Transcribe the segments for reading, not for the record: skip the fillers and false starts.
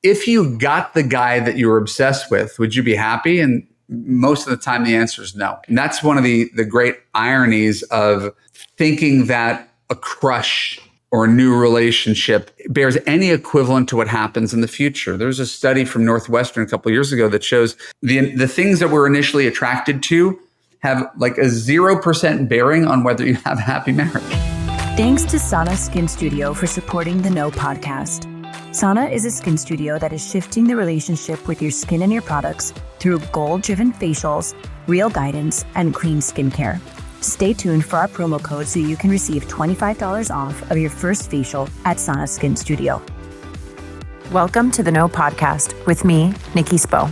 if you got the guy that you were obsessed with, would you be happy? And most of the time, the answer is no. And that's one of the great ironies of thinking that a crush or a new relationship bears any equivalent to what happens in the future. There's a study from Northwestern a couple of years ago that shows the things that we're initially attracted to have like a 0% bearing on whether you have a happy marriage. Thanks to Sana Skin Studio for supporting the No Podcast. Sana is a skin studio that is shifting the relationship with your skin and your products through goal-driven facials, real guidance, and clean skincare. Stay tuned for our promo code so you can receive $25 off of your first facial at Sana Skin Studio. Welcome to the No Podcast with me, Nikki Spo.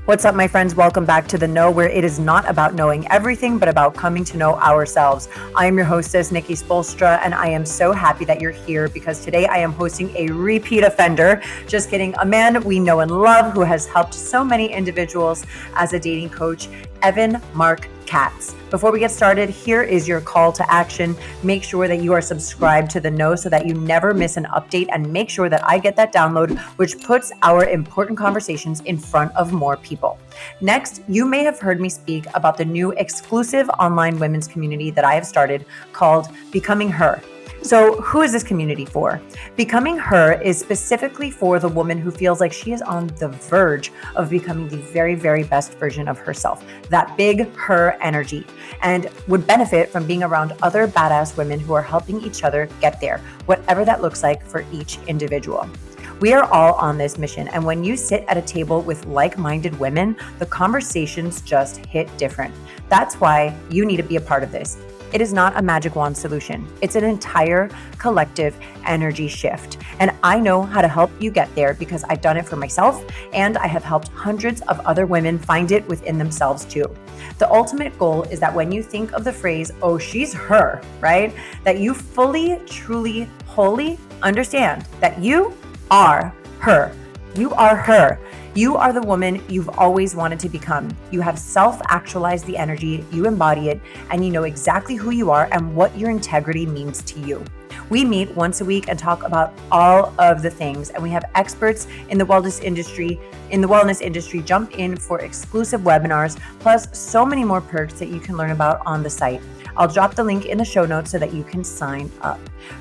What's up, my friends? Welcome back to The No, where it is not about knowing everything, but about coming to know ourselves. I am your hostess, Nikki Spolstra, and I am so happy that you're here because today I am hosting a repeat offender. Just kidding. A man we know and love who has helped so many individuals as a dating coach, Marc Katz. Before we get started, here is your call to action. Make sure that you are subscribed to The No so that you never miss an update, and make sure that I get that download, which puts our important conversations in front of more people. Next, you may have heard me speak about the new exclusive online women's community that I have started called Becoming Her. So who is this community for? Becoming Her is specifically for the woman who feels like she is on the verge of becoming the very, very best version of herself, that big her energy, and would benefit from being around other badass women who are helping each other get there, whatever that looks like for each individual. We are all on this mission, and when you sit at a table with like-minded women, the conversations just hit different. That's why you need to be a part of this. It is not a magic wand solution. It's an entire collective energy shift. And I know how to help you get there because I've done it for myself, and I have helped hundreds of other women find it within themselves too. The ultimate goal is that when you think of the phrase, oh, she's her, right? That you fully, truly, wholly understand that you are her. You are her. You are the woman you've always wanted to become. You have self-actualized the energy, you embody it, and you know exactly who you are and what your integrity means to you. We meet once a week and talk about all of the things, and we have experts in the wellness industry jump in for exclusive webinars, plus so many more perks that you can learn about on the site. I'll drop the link in the show notes so that you can sign up.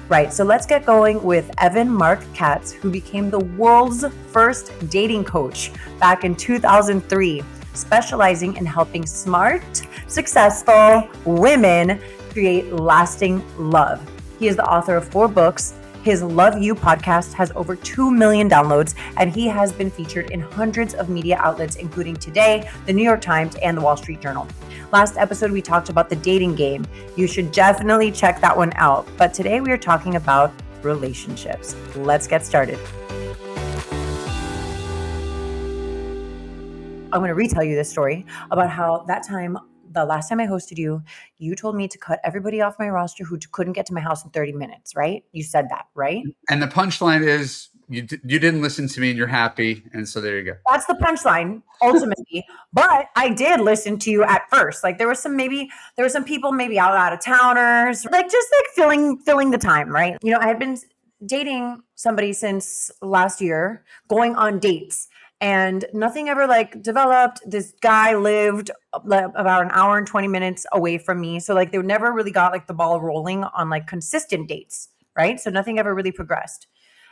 Right, so let's get going with Marc Katz, who became the world's first dating coach back in 2003, specializing in helping smart, successful women create lasting love. He is the author of 4 books. His Love You podcast has over 2 million downloads, and he has been featured in hundreds of media outlets, including Today, the New York Times, and the Wall Street Journal. Last episode, we talked about the dating game. You should definitely check that one out. But today we are talking about relationships. Let's get started. I'm going to retell you this story about how the last time I hosted you, you told me to cut everybody off my roster who couldn't get to my house in 30 minutes, right? You said that, right? And the punchline is you didn't listen to me and you're happy. And so there you go. That's the punchline, ultimately. But I did listen to you at first. Like there were some people maybe out of towners, like just like filling the time, right? You know, I had been dating somebody since last year, going on dates. And nothing ever like developed. This guy lived about an hour and 20 minutes away from me. So like they never really got like the ball rolling on like consistent dates, right? So nothing ever really progressed.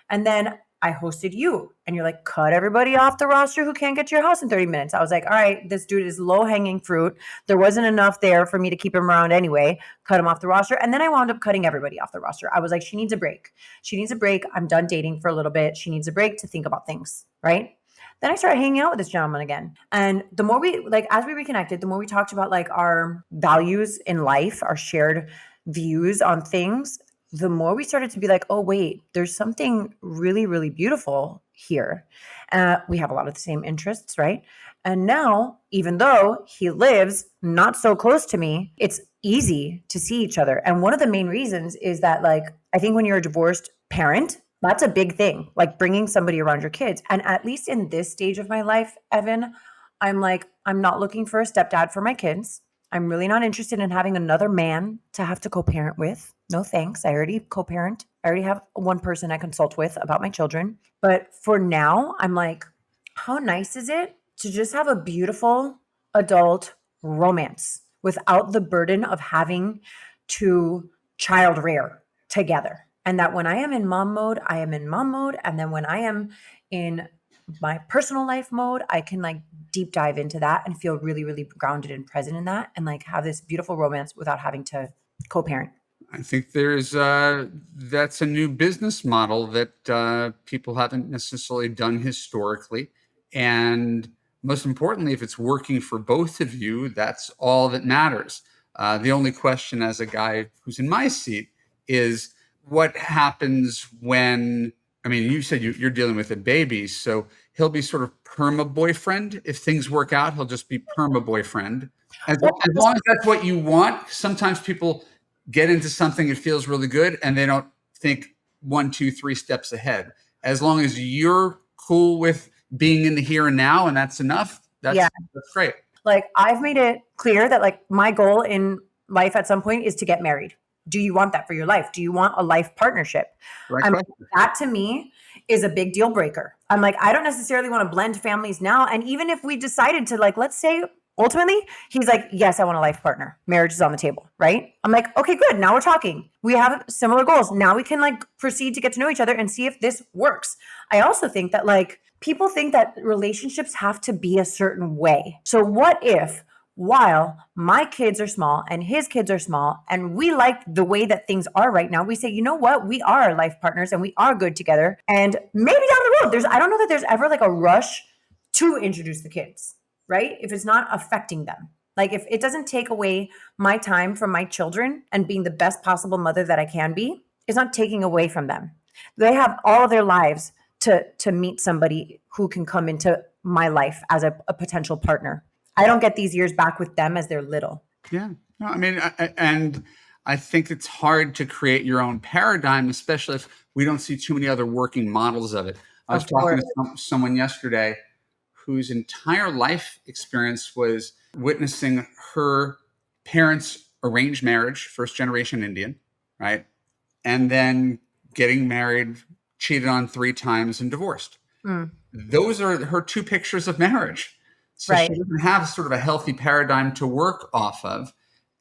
And then I hosted you and you're like, cut everybody off the roster who can't get to your house in 30 minutes. I was like, all right, this dude is low hanging fruit. There wasn't enough there for me to keep him around anyway. Cut him off the roster. And then I wound up cutting everybody off the roster. I was like, she needs a break. She needs a break. I'm done dating for a little bit. She needs a break to think about things, right? Then I started hanging out with this gentleman again. And the more as we reconnected, the more we talked about like our values in life, our shared views on things, the more we started to be like, oh, wait, there's something really, really beautiful here. We have a lot of the same interests, right? And now, even though he lives not so close to me, it's easy to see each other. And one of the main reasons is that like, I think when you're a divorced parent, that's a big thing, like bringing somebody around your kids. And at least in this stage of my life, Evan, I'm like, I'm not looking for a stepdad for my kids. I'm really not interested in having another man to have to co-parent with. No thanks. I already co-parent I already have one person I consult with about my children. But for now, I'm like, how nice is it to just have a beautiful adult romance without the burden of having to child rear together? And that when I am in mom mode, I am in mom mode. And then when I am in my personal life mode, I can like deep dive into that and feel really, really grounded and present in that and like have this beautiful romance without having to co-parent. I think that's a new business model that people haven't necessarily done historically. And most importantly, if it's working for both of you, that's all that matters. The only question as a guy who's in my seat is what happens when, I mean, you said you're dealing with a baby, so he'll be sort of perma boyfriend. If things work out, he'll just be perma boyfriend. As long as that's what you want. Sometimes people get into something, it feels really good, and they don't think 1, 2, 3 steps ahead. As long as you're cool with being in the here and now, and that's enough, that's great. Like, I've made it clear that like my goal in life at some point is to get married. Do you want that for your life? Do you want a life partnership? That to me is a big deal breaker. I'm like, I don't necessarily want to blend families now. And even if we decided to like, let's say ultimately, he's like, yes, I want a life partner. Marriage is on the table, right? I'm like, okay, good. Now we're talking. We have similar goals. Now we can like proceed to get to know each other and see if this works. I also think that like people think that relationships have to be a certain way. So what if while my kids are small and his kids are small and we like the way that things are right now, we say, you know what? We are life partners and we are good together. And maybe down the road, I don't know that there's ever like a rush to introduce the kids. Right? If it's not affecting them, like if it doesn't take away my time from my children and being the best possible mother that I can be, it's not taking away from them. They have all of their lives to meet somebody who can come into my life as a potential partner. I don't get these years back with them as they're little. Yeah. No, I mean, I think it's hard to create your own paradigm, especially if we don't see too many other working models of it. I was talking to someone yesterday whose entire life experience was witnessing her parents' arranged marriage, first generation Indian, right? And then getting married, cheated on 3 times and divorced. Those are her 2 pictures of marriage. So she doesn't have sort of a healthy paradigm to work off of.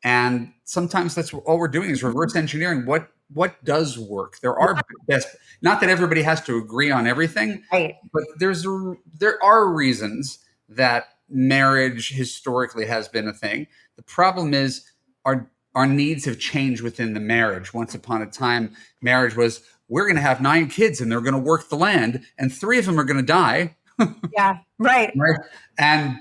And sometimes that's all we're doing is reverse engineering what does work. There are best, not that everybody has to agree on everything, right? But there are reasons that marriage historically has been a thing. The problem is our needs have changed within the marriage. Once upon a time, marriage was, we're going to have 9 kids and they're going to work the land and 3 of them are going to die. Yeah, right.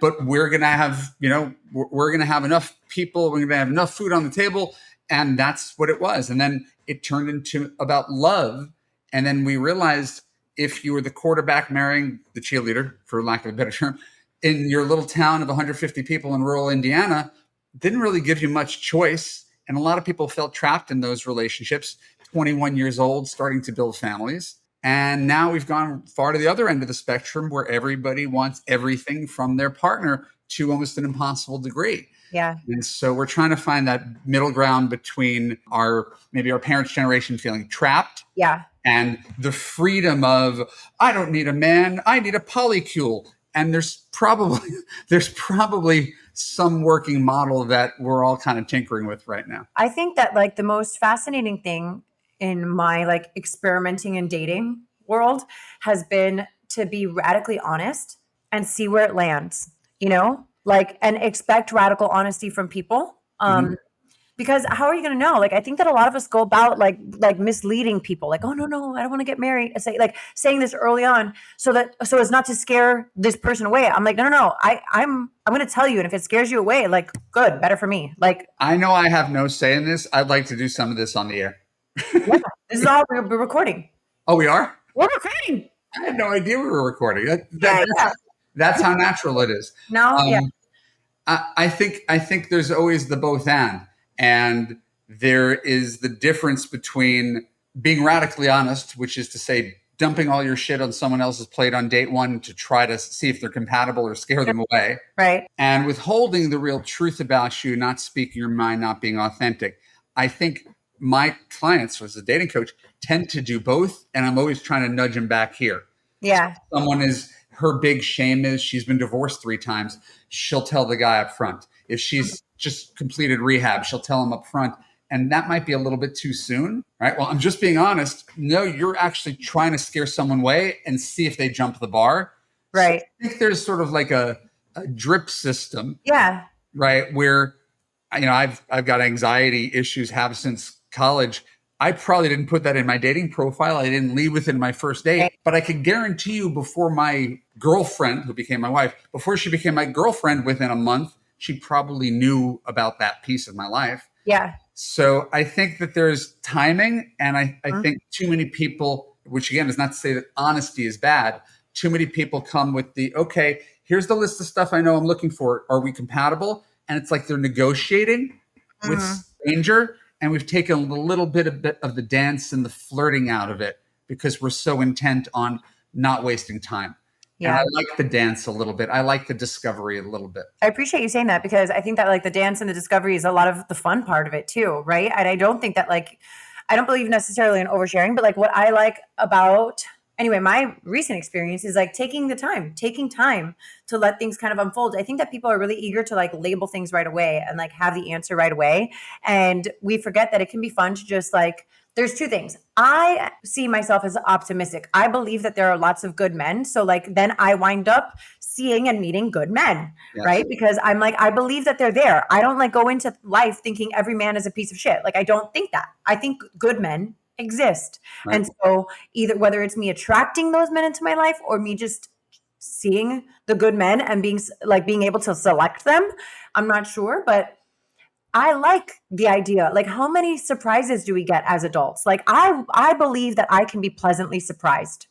But we're going to have, we're going to have enough people, we're going to have enough food on the table. And that's what it was. And then it turned into about love. And then we realized if you were the quarterback marrying the cheerleader, for lack of a better term, in your little town of 150 people in rural Indiana, didn't really give you much choice. And a lot of people felt trapped in those relationships, 21 years old, starting to build families. And now we've gone far to the other end of the spectrum where everybody wants everything from their partner to almost an impossible degree. Yeah. And so we're trying to find that middle ground between maybe our parents' generation feeling trapped. Yeah. And the freedom of, I don't need a man, I need a polycule. And there's probably some working model that we're all kind of tinkering with right now. I think that like the most fascinating thing in my like experimenting and dating world has been to be radically honest and see where it lands, like, and expect radical honesty from people. Because how are you going to know? Like, I think that a lot of us go about like misleading people. Like, oh no, I don't want to get married. I say like saying this early on so as not to scare this person away. I'm like, no. I'm going to tell you. And if it scares you away, like, good, better for me. Like, I know I have no say in this. I'd like to do some of this on the air. Yeah, this is all we're recording. Oh, we are? We're recording. I had no idea we were recording. That's how natural it is. No, yeah. I think there's always the both and there is the difference between being radically honest, which is to say dumping all your shit on someone else's plate on date 1 to try to see if they're compatible or scare them away. Right. And withholding the real truth about you, not speaking your mind, not being authentic. I think my clients as a dating coach tend to do both. And I'm always trying to nudge them back here. Yeah. Someone is, her big shame is she's been divorced 3 times. She'll tell the guy up front. If she's just completed rehab, she'll tell him up front. And that might be a little bit too soon, right? Well, I'm just being honest. No, you're actually trying to scare someone away and see if they jump the bar. Right. So I think there's sort of like a drip system. Yeah. Right. Where, I've got anxiety issues, have since college. I probably didn't put that in my dating profile. I didn't lead with it in my first date, right. But I can guarantee you before my girlfriend, who became my wife, before she became my girlfriend, within a month, she probably knew about that piece of my life. Yeah. So I think that there's timing. And I think too many people, which again is not to say that honesty is bad. Too many people come with okay, here's the list of stuff I know I'm looking for. Are we compatible? And it's like they're negotiating with stranger. And we've taken a little bit of the dance and the flirting out of it because we're so intent on not wasting time. Yeah. And I like the dance a little bit. I like the discovery a little bit. I appreciate you saying that because I think that like the dance and the discovery is a lot of the fun part of it too, right? And I don't think that I don't believe necessarily in oversharing, but like what I like about, anyway, my recent experience is like taking time to let things kind of unfold. I think that people are really eager to like label things right away and like have the answer right away. And we forget that it can be fun to just like, there's 2 things. I see myself as optimistic. I believe that there are lots of good men. So like then I wind up seeing and meeting good men, yes. Right? Because I'm like, I believe that they're there. I don't like go into life thinking every man is a piece of shit. Like I don't think that. I think good men exist. Right. And so either whether it's me attracting those men into my life or me just seeing the good men and being able to select them, I'm not sure, but I like the idea. Like how many surprises do we get as adults? Like I believe that I can be pleasantly surprised.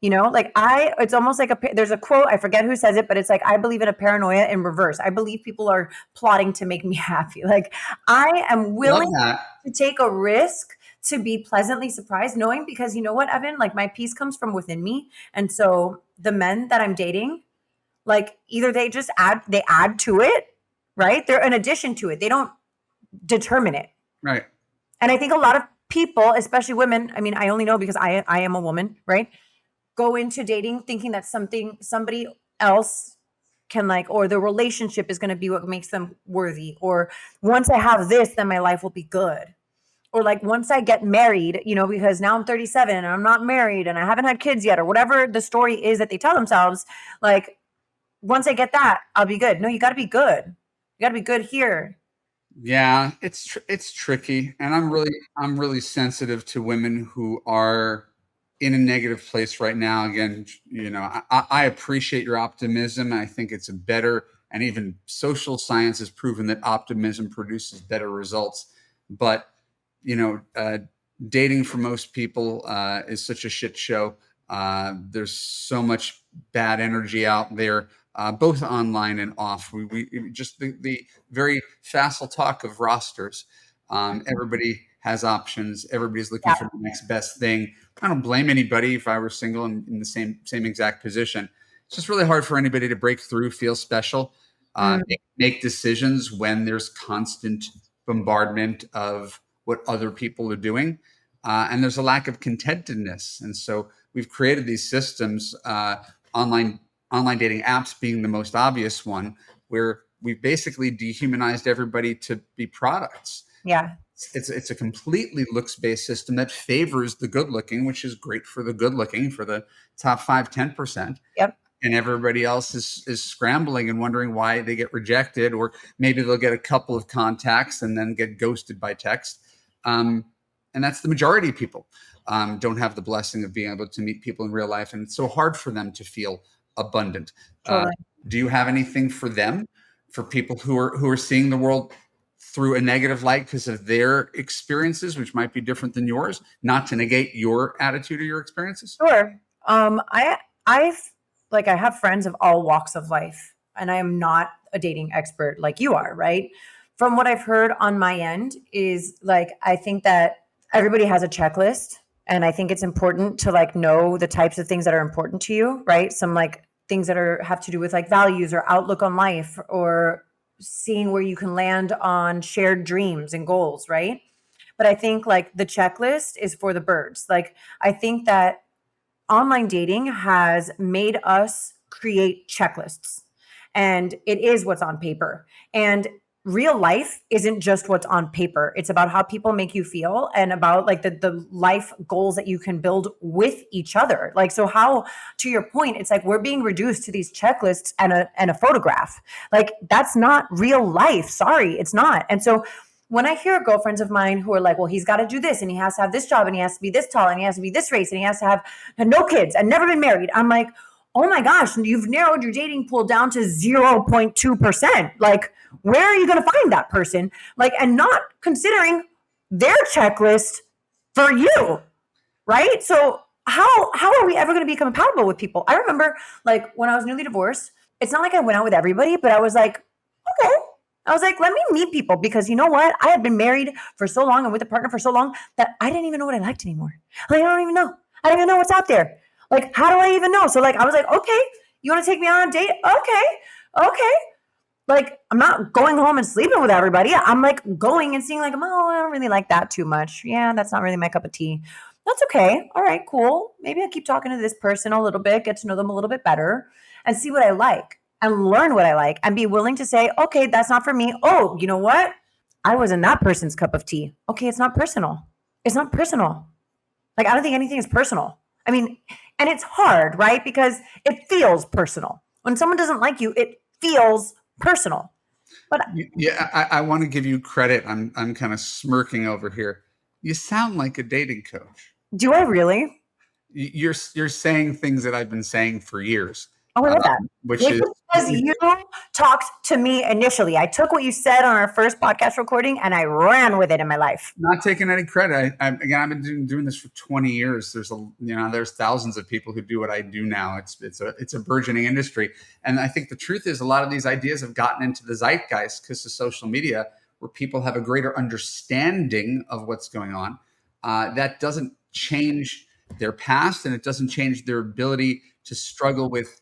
Like it's almost like there's a quote, I forget who says it, but it's like, I believe in a paranoia in reverse. I believe people are plotting to make me happy. Like I am willing to take a risk to be pleasantly surprised, knowing because you know what, Evan, like my peace comes from within me. And so the men that I'm dating, like either they add to it, right? They're an addition to it. They don't determine it. Right. And I think a lot of people, especially women, I mean, I only know because I am a woman, right? Go into dating thinking that somebody else can like, or the relationship is going to be what makes them worthy. Or once I have this, then my life will be good. Or like once I get married, because now I'm 37 and I'm not married and I haven't had kids yet, or whatever the story is that they tell themselves, like once I get that, I'll be good. No, you got to be good. You got to be good here. Yeah, it's tricky. And I'm really sensitive to women who are in a negative place right now. Again, I appreciate your optimism. I think it's a better, and even social science has proven that optimism produces better results. But dating for most people is such a shit show. There's so much bad energy out there, both online and off. We just the very facile talk of rosters. Everybody has options. Everybody's looking for the next best thing. I don't blame anybody if I were single and in the same exact position. It's just really hard for anybody to break through, feel special, make decisions when there's constant bombardment of what other people are doing. And there's a lack of contentedness. And so we've created these systems, online dating apps being the most obvious one, where we've basically dehumanized everybody to be products. Yeah. It's a completely looks-based system that favors the good-looking, which is great for the good-looking, for the top 5-10%. Yep. And everybody else is scrambling and wondering why they get rejected, or maybe they'll get a couple of contacts and then get ghosted by text. And that's the majority of people don't have the blessing of being able to meet people in real life. And it's so hard for them to feel abundant. Totally. Do you have anything for them, for people who are seeing the world through a negative light because of their experiences, which might be different than yours, not to negate your attitude or your experiences? Sure. I have friends of all walks of life, and I am not a dating expert like you are, right? From what I've heard on my end is like, I think that everybody has a checklist, and I think it's important to like know the types of things that are important to you, right? Some like things that have to do with like values or outlook on life, or seeing where you can land on shared dreams and goals, right? but I think like the checklist is for the birds. Like I think that online dating has made us create checklists, and it is what's on paper. And real life isn't just what's on paper. It's about how people make you feel and about like the life goals that you can build with each other. Like, so how, to your point, it's like we're being reduced to these checklists and a photograph. Like that's not real life. Sorry, it's not. And so when I hear girlfriends of mine who are like, well, he's got to do this and he has to have this job and he has to be this tall and he has to be this race and he has to have no kids and never been married. I'm like, oh my gosh, you've narrowed your dating pool down to 0.2%. Like, where are you going to find that person? Like, and not considering their checklist for you, right? So how are we ever going to become compatible with people? I remember like when I was newly divorced, it's not like I went out with everybody, but I was like, okay. I was like, let me meet people, because you know what? I had been married for so long and with a partner for so long that I didn't even know what I liked anymore. Like, I don't even know. I don't even know what's out there. Like, how do I even know? So like, I was like, okay, you want to take me on a date? Okay. Like, I'm not going home and sleeping with everybody. I'm like going and seeing like, oh, I don't really like that too much. Yeah, that's not really my cup of tea. That's okay. All right, cool. Maybe I'll keep talking to this person a little bit, get to know them a little bit better and see what I like and learn what I like and be willing to say, okay, that's not for me. Oh, you know what? I wasn't that person's cup of tea. Okay, it's not personal. It's not personal. Like, I don't think anything is personal. I mean, and it's hard, right? Because it feels personal. When someone doesn't like you, it feels personal. But yeah, I want to give you credit. I'm kind of smirking over here. You sound like a dating coach. Do I really? You're saying things that I've been saying for years. Oh, I love that. Which is because you talked to me initially. I took what you said on our first podcast recording and I ran with it in my life. Not taking any credit. I've been doing this for 20 years. There's thousands of people who do what I do now. It's a burgeoning industry. And I think the truth is a lot of these ideas have gotten into the zeitgeist because of social media, where people have a greater understanding of what's going on. That doesn't change their past, and it doesn't change their ability to struggle with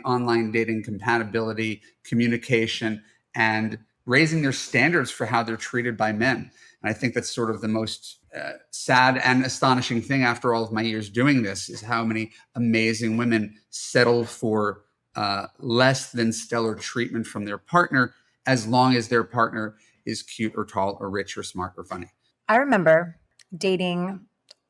online dating compatibility, communication, and raising their standards for how they're treated by men. And I think that's sort of the most sad and astonishing thing after all of my years doing this, is how many amazing women settle for less than stellar treatment from their partner, as long as their partner is cute or tall or rich or smart or funny. I remember dating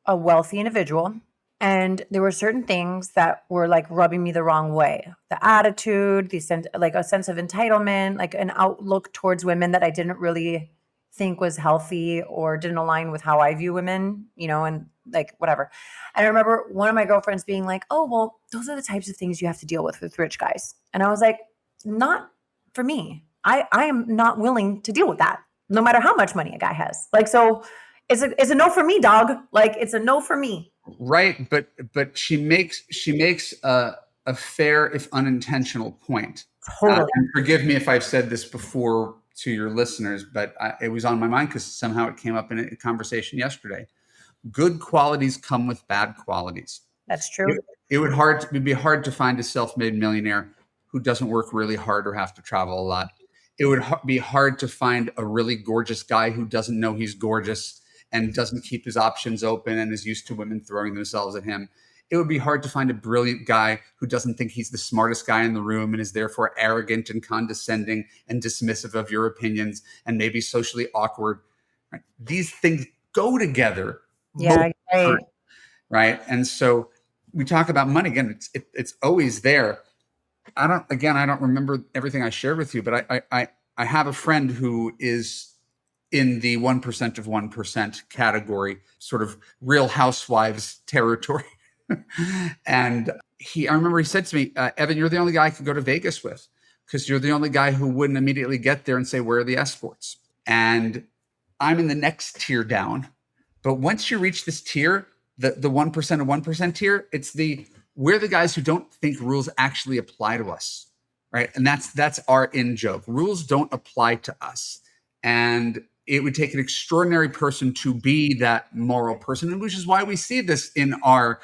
a wealthy individual, and there were certain things that were like rubbing me the wrong way. The attitude, like a sense of entitlement, like an outlook towards women that I didn't really think was healthy or didn't align with how I view women, and like whatever. And I remember one of my girlfriends being like, oh, well, those are the types of things you have to deal with rich guys. And I was like, not for me. I am not willing to deal with that, no matter how much money a guy has. Like, so it's a no for me, dog. Like, it's a no for me. Right, but she makes a fair, if unintentional, point. Totally. And forgive me if I've said this before to your listeners, but it was on my mind because somehow it came up in a conversation yesterday. Good qualities come with bad qualities. That's true. It would be hard to find a self-made millionaire who doesn't work really hard or have to travel a lot. It would be hard to find a really gorgeous guy who doesn't know he's gorgeous and doesn't keep his options open and is used to women throwing themselves at him. It would be hard to find a brilliant guy who doesn't think he's the smartest guy in the room and is therefore arrogant and condescending and dismissive of your opinions and maybe socially awkward. Right? These things go together. Yeah, right. And so we talk about money again. It's always there. I don't remember everything I shared with you, but I have a friend who is in the 1% of 1% category, sort of Real Housewives territory. And I remember he said to me, Evan, you're the only guy I could go to Vegas with, because you're the only guy who wouldn't immediately get there and say, where are the escorts? And I'm in the next tier down. But once you reach this tier, the 1% of 1% tier, we're the guys who don't think rules actually apply to us, right? And that's our in-joke. Rules don't apply to us. And it would take an extraordinary person to be that moral person, which is why we see this in our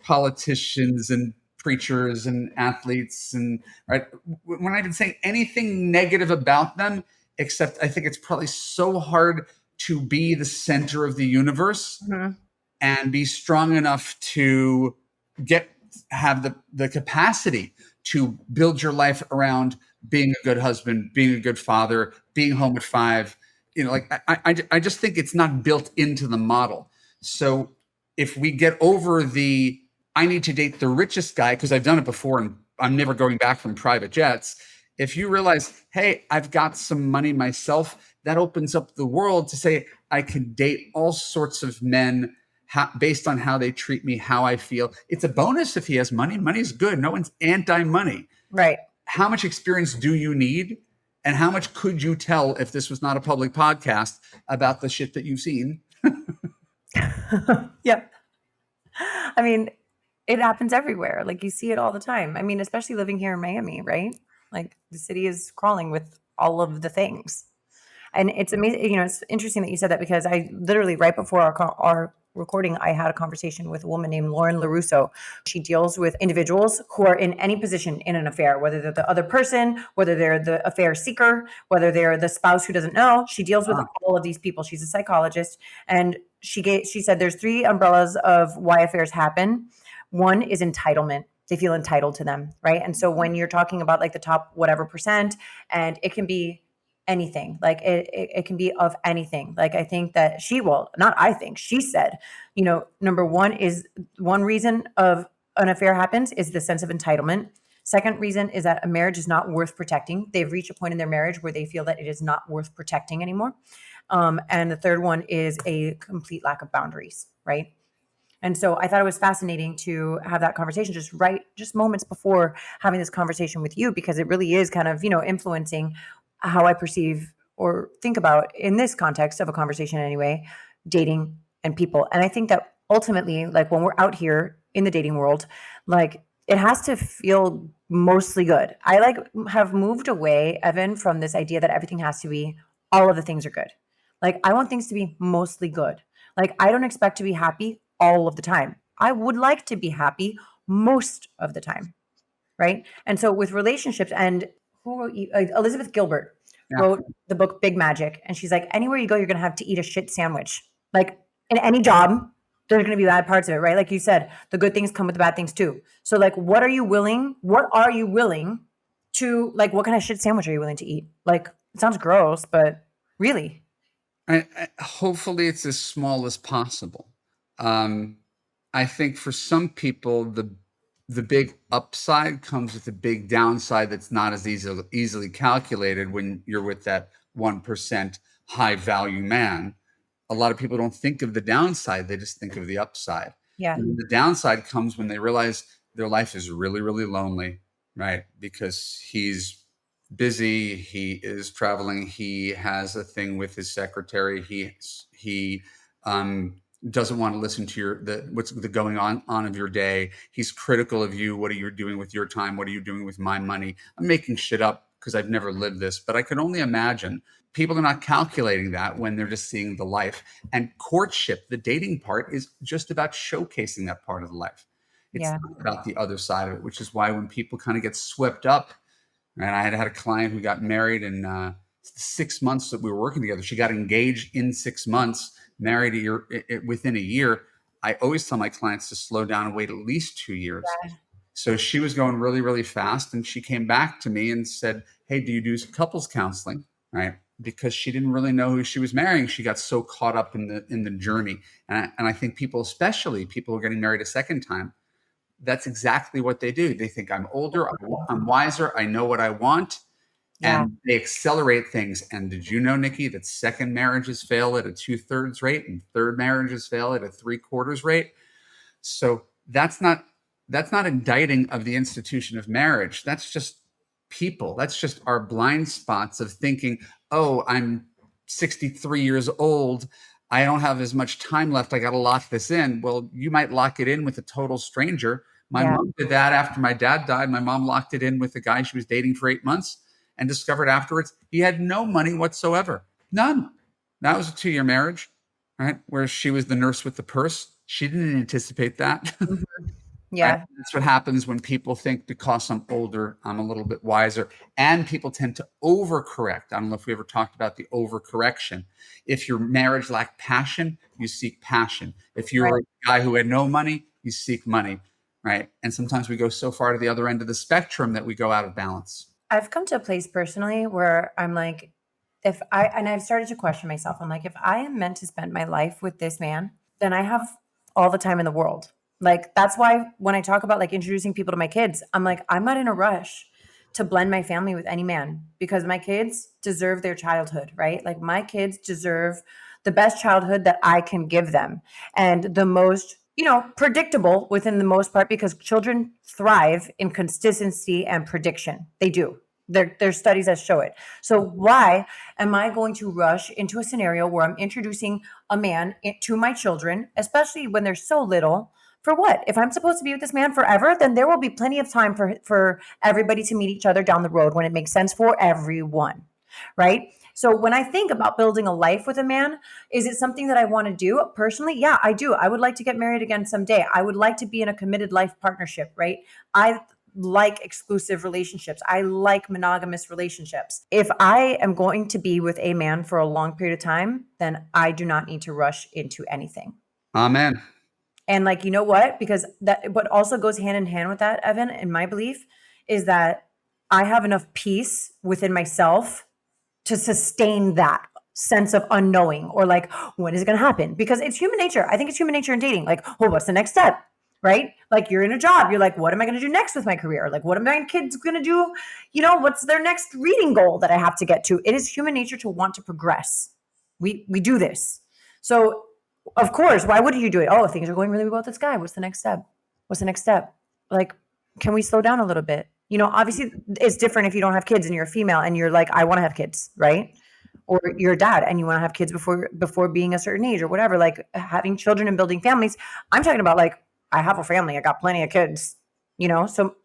politicians and preachers and athletes. And right, we're not even saying anything negative about them, except I think it's probably so hard to be the center of the universe Mm-hmm. and be strong enough to have the capacity to build your life around being a good husband, being a good father, being home at 5. Like I just think it's not built into the model. So if we get over I need to date the richest guy because I've done it before and I'm never going back from private jets. If you realize, hey, I've got some money myself, that opens up the world to say I can date all sorts of men based on how they treat me, how I feel. It's a bonus if he has money. Money's good. No one's anti-money. Right. How much experience do you need? And how much could you tell if this was not a public podcast about the shit that you've seen? Yep. I mean, it happens everywhere. Like you see it all the time. I mean, especially living here in Miami, right? Like the city is crawling with all of the things. And it's amazing. It's interesting that you said that because I literally right before our recording, I had a conversation with a woman named Lauren LaRusso. She deals with individuals who are in any position in an affair, whether they're the other person, whether they're the affair seeker, whether they're the spouse who doesn't know. She deals with all of these people. She's a psychologist. And she said there's 3 umbrellas of why affairs happen. One is entitlement. They feel entitled to them, right? And so when you're talking about like the top whatever percent, and it can be anything, like it can be of anything. Like I think that she said, number one reason of an affair happens is the sense of entitlement. Second reason is that a marriage is not worth protecting. They've reached a point in their marriage where they feel that it is not worth protecting anymore. And the third one is a complete lack of boundaries, right? And so I thought it was fascinating to have that conversation just moments before having this conversation with you, because it really is kind of, influencing how I perceive or think about, in this context of a conversation anyway, dating and people. And I think that ultimately, like when we're out here in the dating world, like it has to feel mostly good. I have moved away, Evan, from this idea that everything has to be, all of the things are good. Like I want things to be mostly good. Like I don't expect to be happy all of the time. I would like to be happy most of the time, right? And so with relationships, and Elizabeth Gilbert wrote the book Big Magic, and she's like, anywhere you go, you're going to have to eat a shit sandwich. Like in any job, there's going to be bad parts of it, right? Like you said, the good things come with the bad things too. So like, what are you willing to, like, what kind of shit sandwich are you willing to eat? Like, it sounds gross, but really. Hopefully it's as small as possible. I think for some people, the big upside comes with a big downside that's not as easily calculated when you're with that 1% high value man. A lot of people don't think of the downside. They just think of the upside. Yeah. And the downside comes when they realize their life is really, really lonely, right? Because he's busy, he is traveling, he has a thing with his secretary, he doesn't want to listen to what's going on of your day. He's critical of you. What are you doing with your time? What are you doing with my money? I'm making shit up because I've never lived this, but I can only imagine people are not calculating that when they're just seeing the life. And courtship, the dating part, is just about showcasing that part of the life. It's not about the other side of it, which is why when people kind of get swept up, and I had a client who got married in 6 months that we were working together. She got engaged in 6 months, married within a year. I always tell my clients to slow down and wait at least 2 years. Yeah. So she was going really, really fast. And she came back to me and said, hey, do you do couples counseling? Right? Because she didn't really know who she was marrying. She got so caught up in the journey. And I think people, especially people who are getting married a second time, that's exactly what they do. They think I'm older, I'm wiser, I know what I want. Yeah. And they accelerate things. And did you know, Nikki, that second marriages fail at a 2/3 rate and third marriages fail at a 3/4 rate? So that's not indicting of the institution of marriage. That's just people. That's just our blind spots of thinking, oh, I'm 63 years old. I don't have as much time left. I got to lock this in. Well, you might lock it in with a total stranger. My mom did that after my dad died. My mom locked it in with a guy she was dating for 8 months and discovered afterwards he had no money whatsoever. None. That was a 2-year marriage, right? Where she was the nurse with the purse. She didn't anticipate that. Yeah. Right? That's what happens when people think because I'm older, I'm a little bit wiser. And people tend to overcorrect. I don't know if we ever talked about the overcorrection. If your marriage lacked passion, you seek passion. If you're Right. a guy who had no money, you seek money. Right. And sometimes we go so far to the other end of the spectrum that we go out of balance. I've come to a place personally where I'm like, and I've started to question myself. I'm like, if I am meant to spend my life with this man, then I have all the time in the world. Like, that's why when I talk about like introducing people to my kids, I'm like, I'm not in a rush to blend my family with any man, because my kids deserve their childhood, right? Like, my kids deserve the best childhood that I can give them, and the most, predictable within the most part, because children thrive in consistency and prediction. They do. There's studies that show it. So why am I going to rush into a scenario where I'm introducing a man to my children, especially when they're so little? For what? If I'm supposed to be with this man forever, then there will be plenty of time for everybody to meet each other down the road when it makes sense for everyone, right? So when I think about building a life with a man, is it something that I want to do personally? Yeah, I do. I would like to get married again someday. I would like to be in a committed life partnership, right? I like exclusive relationships. I like monogamous relationships. If I am going to be with a man for a long period of time, then I do not need to rush into anything. Amen. And like, you know what? Because what also goes hand in hand with that, Evan, in my belief, is that I have enough peace within myself to sustain that sense of unknowing, or like, when is it going to happen? Because it's human nature. I think it's human nature in dating. Like, oh, what's the next step? Right? Like, you're in a job. You're like, what am I going to do next with my career? Like, what are my kids going to do? What's their next reading goal that I have to get to? It is human nature to want to progress. We do this. So of course, why wouldn't you do it? Oh, things are going really well with this guy. What's the next step? What's the next step? Like, can we slow down a little bit? Obviously it's different if you don't have kids and you're a female and you're like, I want to have kids, right? Or you're a dad and you want to have kids before being a certain age or whatever, like having children and building families. I'm talking about like, I have a family. I got plenty of kids, so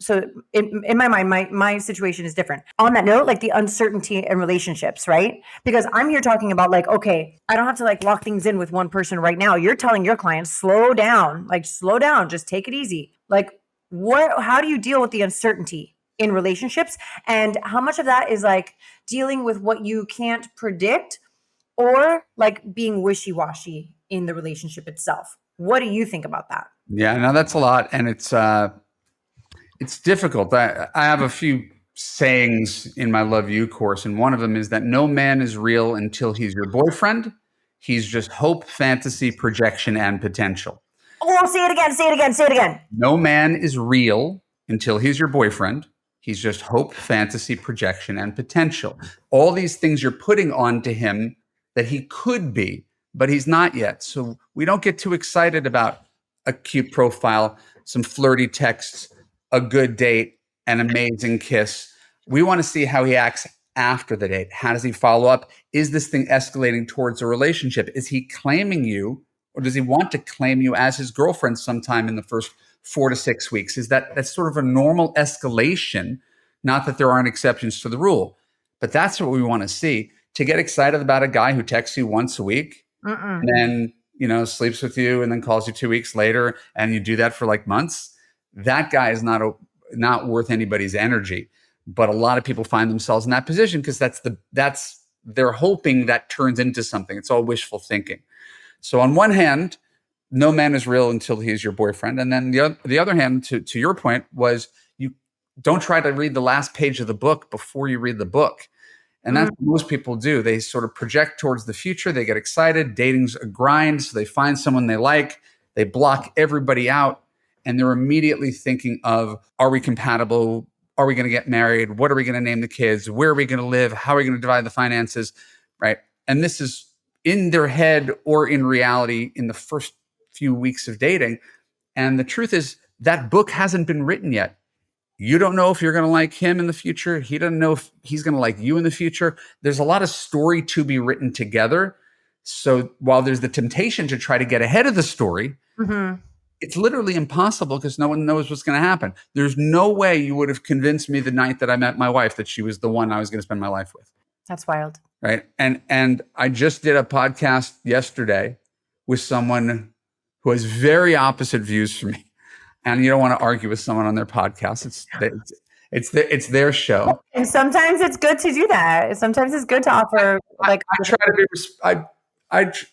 in my mind, my situation is different. On that note, like the uncertainty in relationships, right? Because I'm here talking about like, okay, I don't have to like lock things in with one person right now. You're telling your clients, slow down, just take it easy. Like, how do you deal with the uncertainty in relationships? And how much of that is like dealing with what you can't predict, or like being wishy-washy in the relationship itself? What do you think about that? Yeah, no, that's a lot. And it's difficult. I have a few sayings in my Love You course, and one of them is that no man is real until he's your boyfriend. He's just hope, fantasy, projection, and potential. Oh, say it again. No man is real until he's your boyfriend. He's just hope, fantasy, projection, and potential. All these things you're putting onto him that he could be, but he's not yet. So we don't get too excited about a cute profile, some flirty texts, a good date, an amazing kiss. We want to see how he acts after the date. How does he follow up? Is this thing escalating towards a relationship? Is he claiming you, or does he want to claim you as his girlfriend sometime in the first 4 to 6 weeks? That's sort of a normal escalation? Not that there aren't exceptions to the rule, but that's what we want to see. To get excited about a guy who texts you once a week and then, sleeps with you and then calls you 2 weeks later, and you do that for like months, that guy is not worth anybody's energy. But a lot of people find themselves in that position because they're hoping that turns into something. It's all wishful thinking. So on one hand, no man is real until he's your boyfriend. And then the other hand, to your point, was you don't try to read the last page of the book before you read the book. And that's what most people do. They sort of project towards the future. They get excited. Dating's a grind. So they find someone they like. They block everybody out. And they're immediately thinking of, are we compatible? Are we going to get married? What are we going to name the kids? Where are we going to live? How are we going to divide the finances? Right? And this is in their head or in reality in the first few weeks of dating. And the truth is that book hasn't been written yet. You don't know if you're going to like him in the future. He doesn't know if he's going to like you in the future. There's a lot of story to be written together. So while there's the temptation to try to get ahead of the story, it's literally impossible because no one knows what's going to happen. There's no way you would have convinced me the night that I met my wife that she was the one I was going to spend my life with. That's wild. Right. And I just did a podcast yesterday with someone who has very opposite views from me. and you don't want to argue with someone on their podcast. It's their show. And sometimes it's good to do that. Sometimes it's good to offer. I try to be.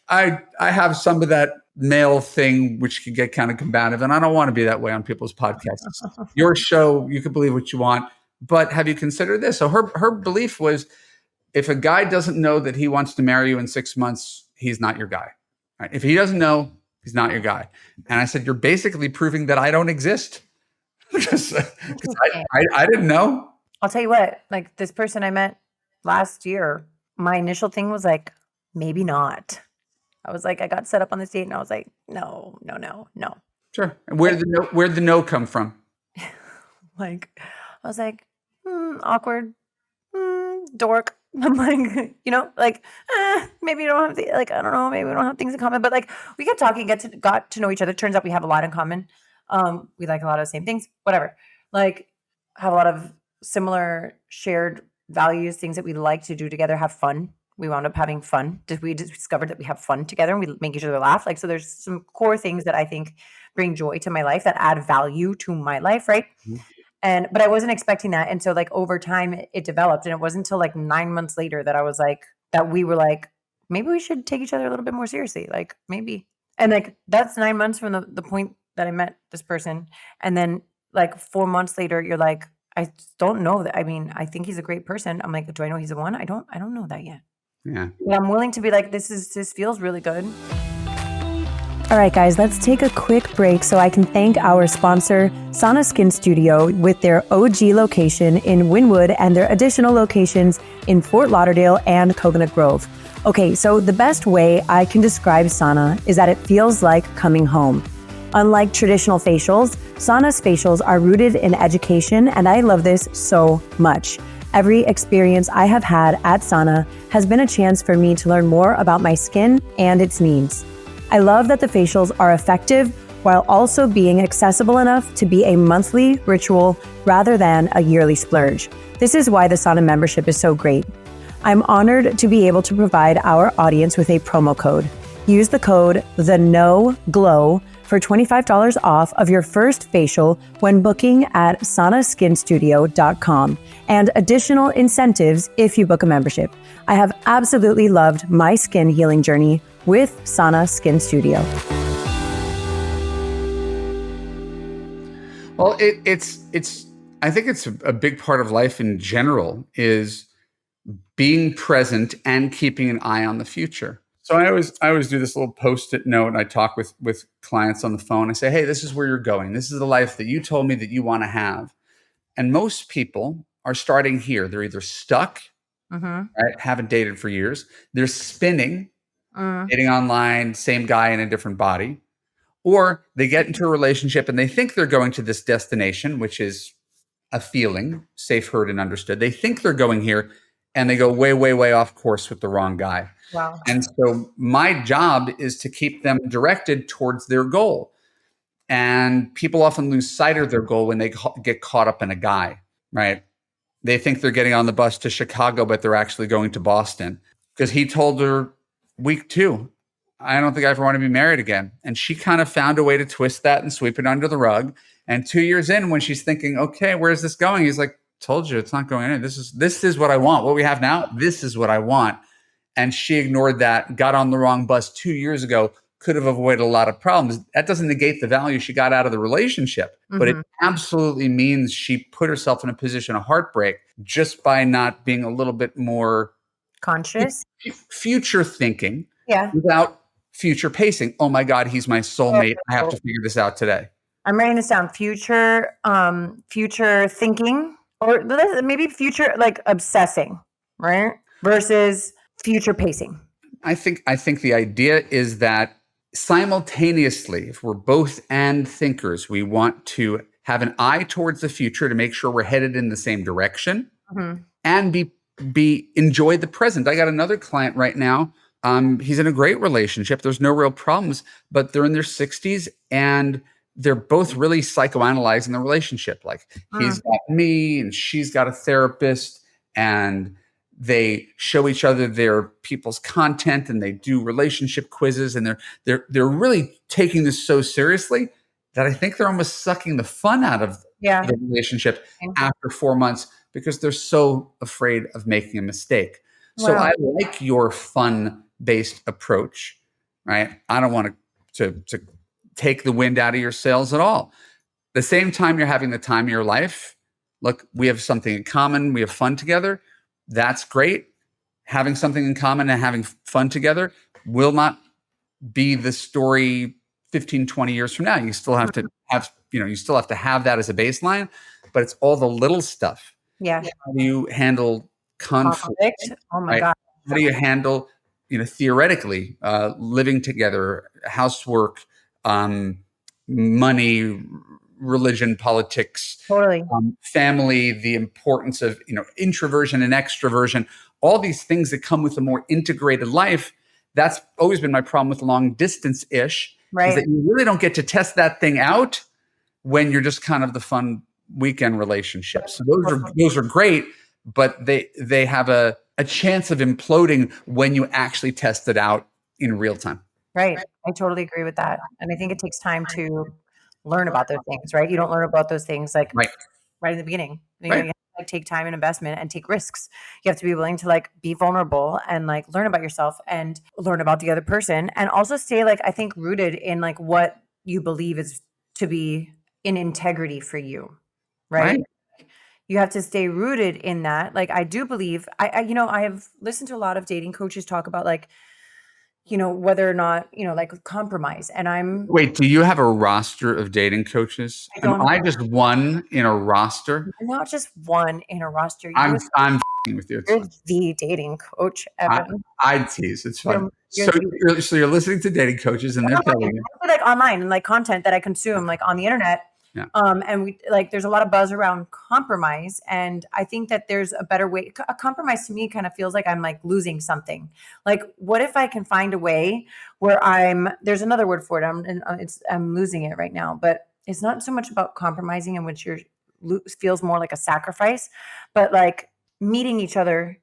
I have some of that male thing, which can get kind of combative, and I don't want to be that way on people's podcasts. Your show, you can believe what you want, but have you considered this? So her belief was, if a guy doesn't know that he wants to marry you in 6 months, he's not your guy. Right? If he doesn't know, he's not your guy. And I said, you're basically proving that I don't exist. Because I didn't know. I'll tell you what, like this person I met last year, my initial thing was like, maybe not. I was like, I got set up on this date and I was like, no. Sure. And where'd the no come from? Like, I was like, awkward, dork. I'm like, like, maybe you don't have I don't know, maybe we don't have things in common. But like, we kept talking, got to know each other. Turns out we have a lot in common. We like a lot of the same things, whatever. Like, have a lot of similar shared values, things that we like to do together, have fun. We wound up having fun. We discovered that we have fun together and we make each other laugh. Like, so there's some core things that I think bring joy to my life, that add value to my life, right? Mm-hmm. But I wasn't expecting that. And so like over time it developed, and it wasn't until like 9 months later that I was like, that we were like, maybe we should take each other a little bit more seriously. Like maybe. And like, that's 9 months from the point that I met this person. And then like 4 months later, you're like, I don't know that. I mean, I think he's a great person. I'm like, do I know he's the one? I don't know that yet. Yeah. But I'm willing to be like, this feels really good. All right, guys, let's take a quick break so I can thank our sponsor, Sana Skin Studio, with their OG location in Wynwood and their additional locations in Fort Lauderdale and Coconut Grove. Okay, so the best way I can describe Sana is that it feels like coming home. Unlike traditional facials, Sana's facials are rooted in education, and I love this so much. Every experience I have had at Sana has been a chance for me to learn more about my skin and its needs. I love that the facials are effective while also being accessible enough to be a monthly ritual rather than a yearly splurge. This is why the Sana membership is so great. I'm honored to be able to provide our audience with a promo code. Use the code THENOGLOW for $25 off of your first facial when booking at sanaskinstudio.com, and additional incentives if you book a membership. I have absolutely loved my skin healing journey with Sana Skin Studio. Well, I think it's a big part of life in general is being present and keeping an eye on the future. So I always do this little Post-it note, and I talk with clients on the phone. I say, hey, this is where you're going. This is the life that you told me that you want to have. And most people are starting here. They're either stuck, right? Haven't dated for years. They're spinning, dating online, same guy in a different body. Or they get into a relationship and they think they're going to this destination, which is a feeling, safe, heard, and understood. They think they're going here, and they go way, way, way off course with the wrong guy. Wow. And so my job is to keep them directed towards their goal. And people often lose sight of their goal when they get caught up in a guy, right? They think they're getting on the bus to Chicago, but they're actually going to Boston. Because he told her week 2, I don't think I ever want to be married again. And she kind of found a way to twist that and sweep it under the rug. And 2 years in, when she's thinking, okay, where's this going? He's like, told you it's not going in. This is what I want. What we have now, this is what I want. And she ignored that, got on the wrong bus 2 years ago, could have avoided a lot of problems. That doesn't negate the value she got out of the relationship, but it absolutely means she put herself in a position of heartbreak just by not being a little bit more conscious, future thinking, without future pacing. Oh my God, he's my soulmate. I have to figure this out today. I'm writing this down. Future thinking, or maybe future like obsessing, right? Versus future pacing. I think the idea is that simultaneously, if we're both and thinkers, we want to have an eye towards the future to make sure we're headed in the same direction and enjoy the present. I got another client right now. He's in a great relationship. There's no real problems, but they're in their 60s and they're both really psychoanalyzing the relationship. Like he's got me and she's got a therapist, and they show each other their people's content and they do relationship quizzes, and they're really taking this so seriously. that I think they're almost sucking the fun out of the relationship after 4 months because they're so afraid of making a mistake. So I like your fun-based approach, right? I don't want to take the wind out of your sails at all. The same time you're having the time of your life, look, we have something in common. We have fun together. That's great. Having something in common and having fun together will not be the story 15, 20 years from now. You still have to have, you still have to have that as a baseline, but it's all the little stuff. Yeah. How do you handle conflict? Oh my God. How do you handle, theoretically, living together, housework, money, religion, politics, Totally. Family, the importance of, introversion and extroversion, all these things that come with a more integrated life. That's always been my problem with long distance-ish, is that you really don't get to test that thing out when you're just kind of the fun weekend relationships. So those are great, but they have a chance of imploding when you actually test it out in real time. Right. I totally agree with that. And I think it takes time to learn about those things, right? You don't learn about those things like right in the beginning. You have to take time and investment and take risks. You have to be willing to be vulnerable and learn about yourself and learn about the other person, and also stay I think rooted in what you believe is to be in integrity for you, right? You have to stay rooted in that. I do believe I have listened to a lot of dating coaches talk about whether or not, compromise. And Wait, do you have a roster of dating coaches? Am I just one in a roster? I'm not just one in a roster. I'm with you. You're the dating coach, Evan. I tease. It's fun. So you're listening to dating coaches and they're telling you. Online and content that I consume on the internet. Yeah. And we there's a lot of buzz around compromise, and I think that there's a better way. A compromise to me kind of feels like I'm losing something. What if I can find a way where there's another word for it. I'm losing it right now, but it's not so much about compromising in which feels more like a sacrifice, but meeting each other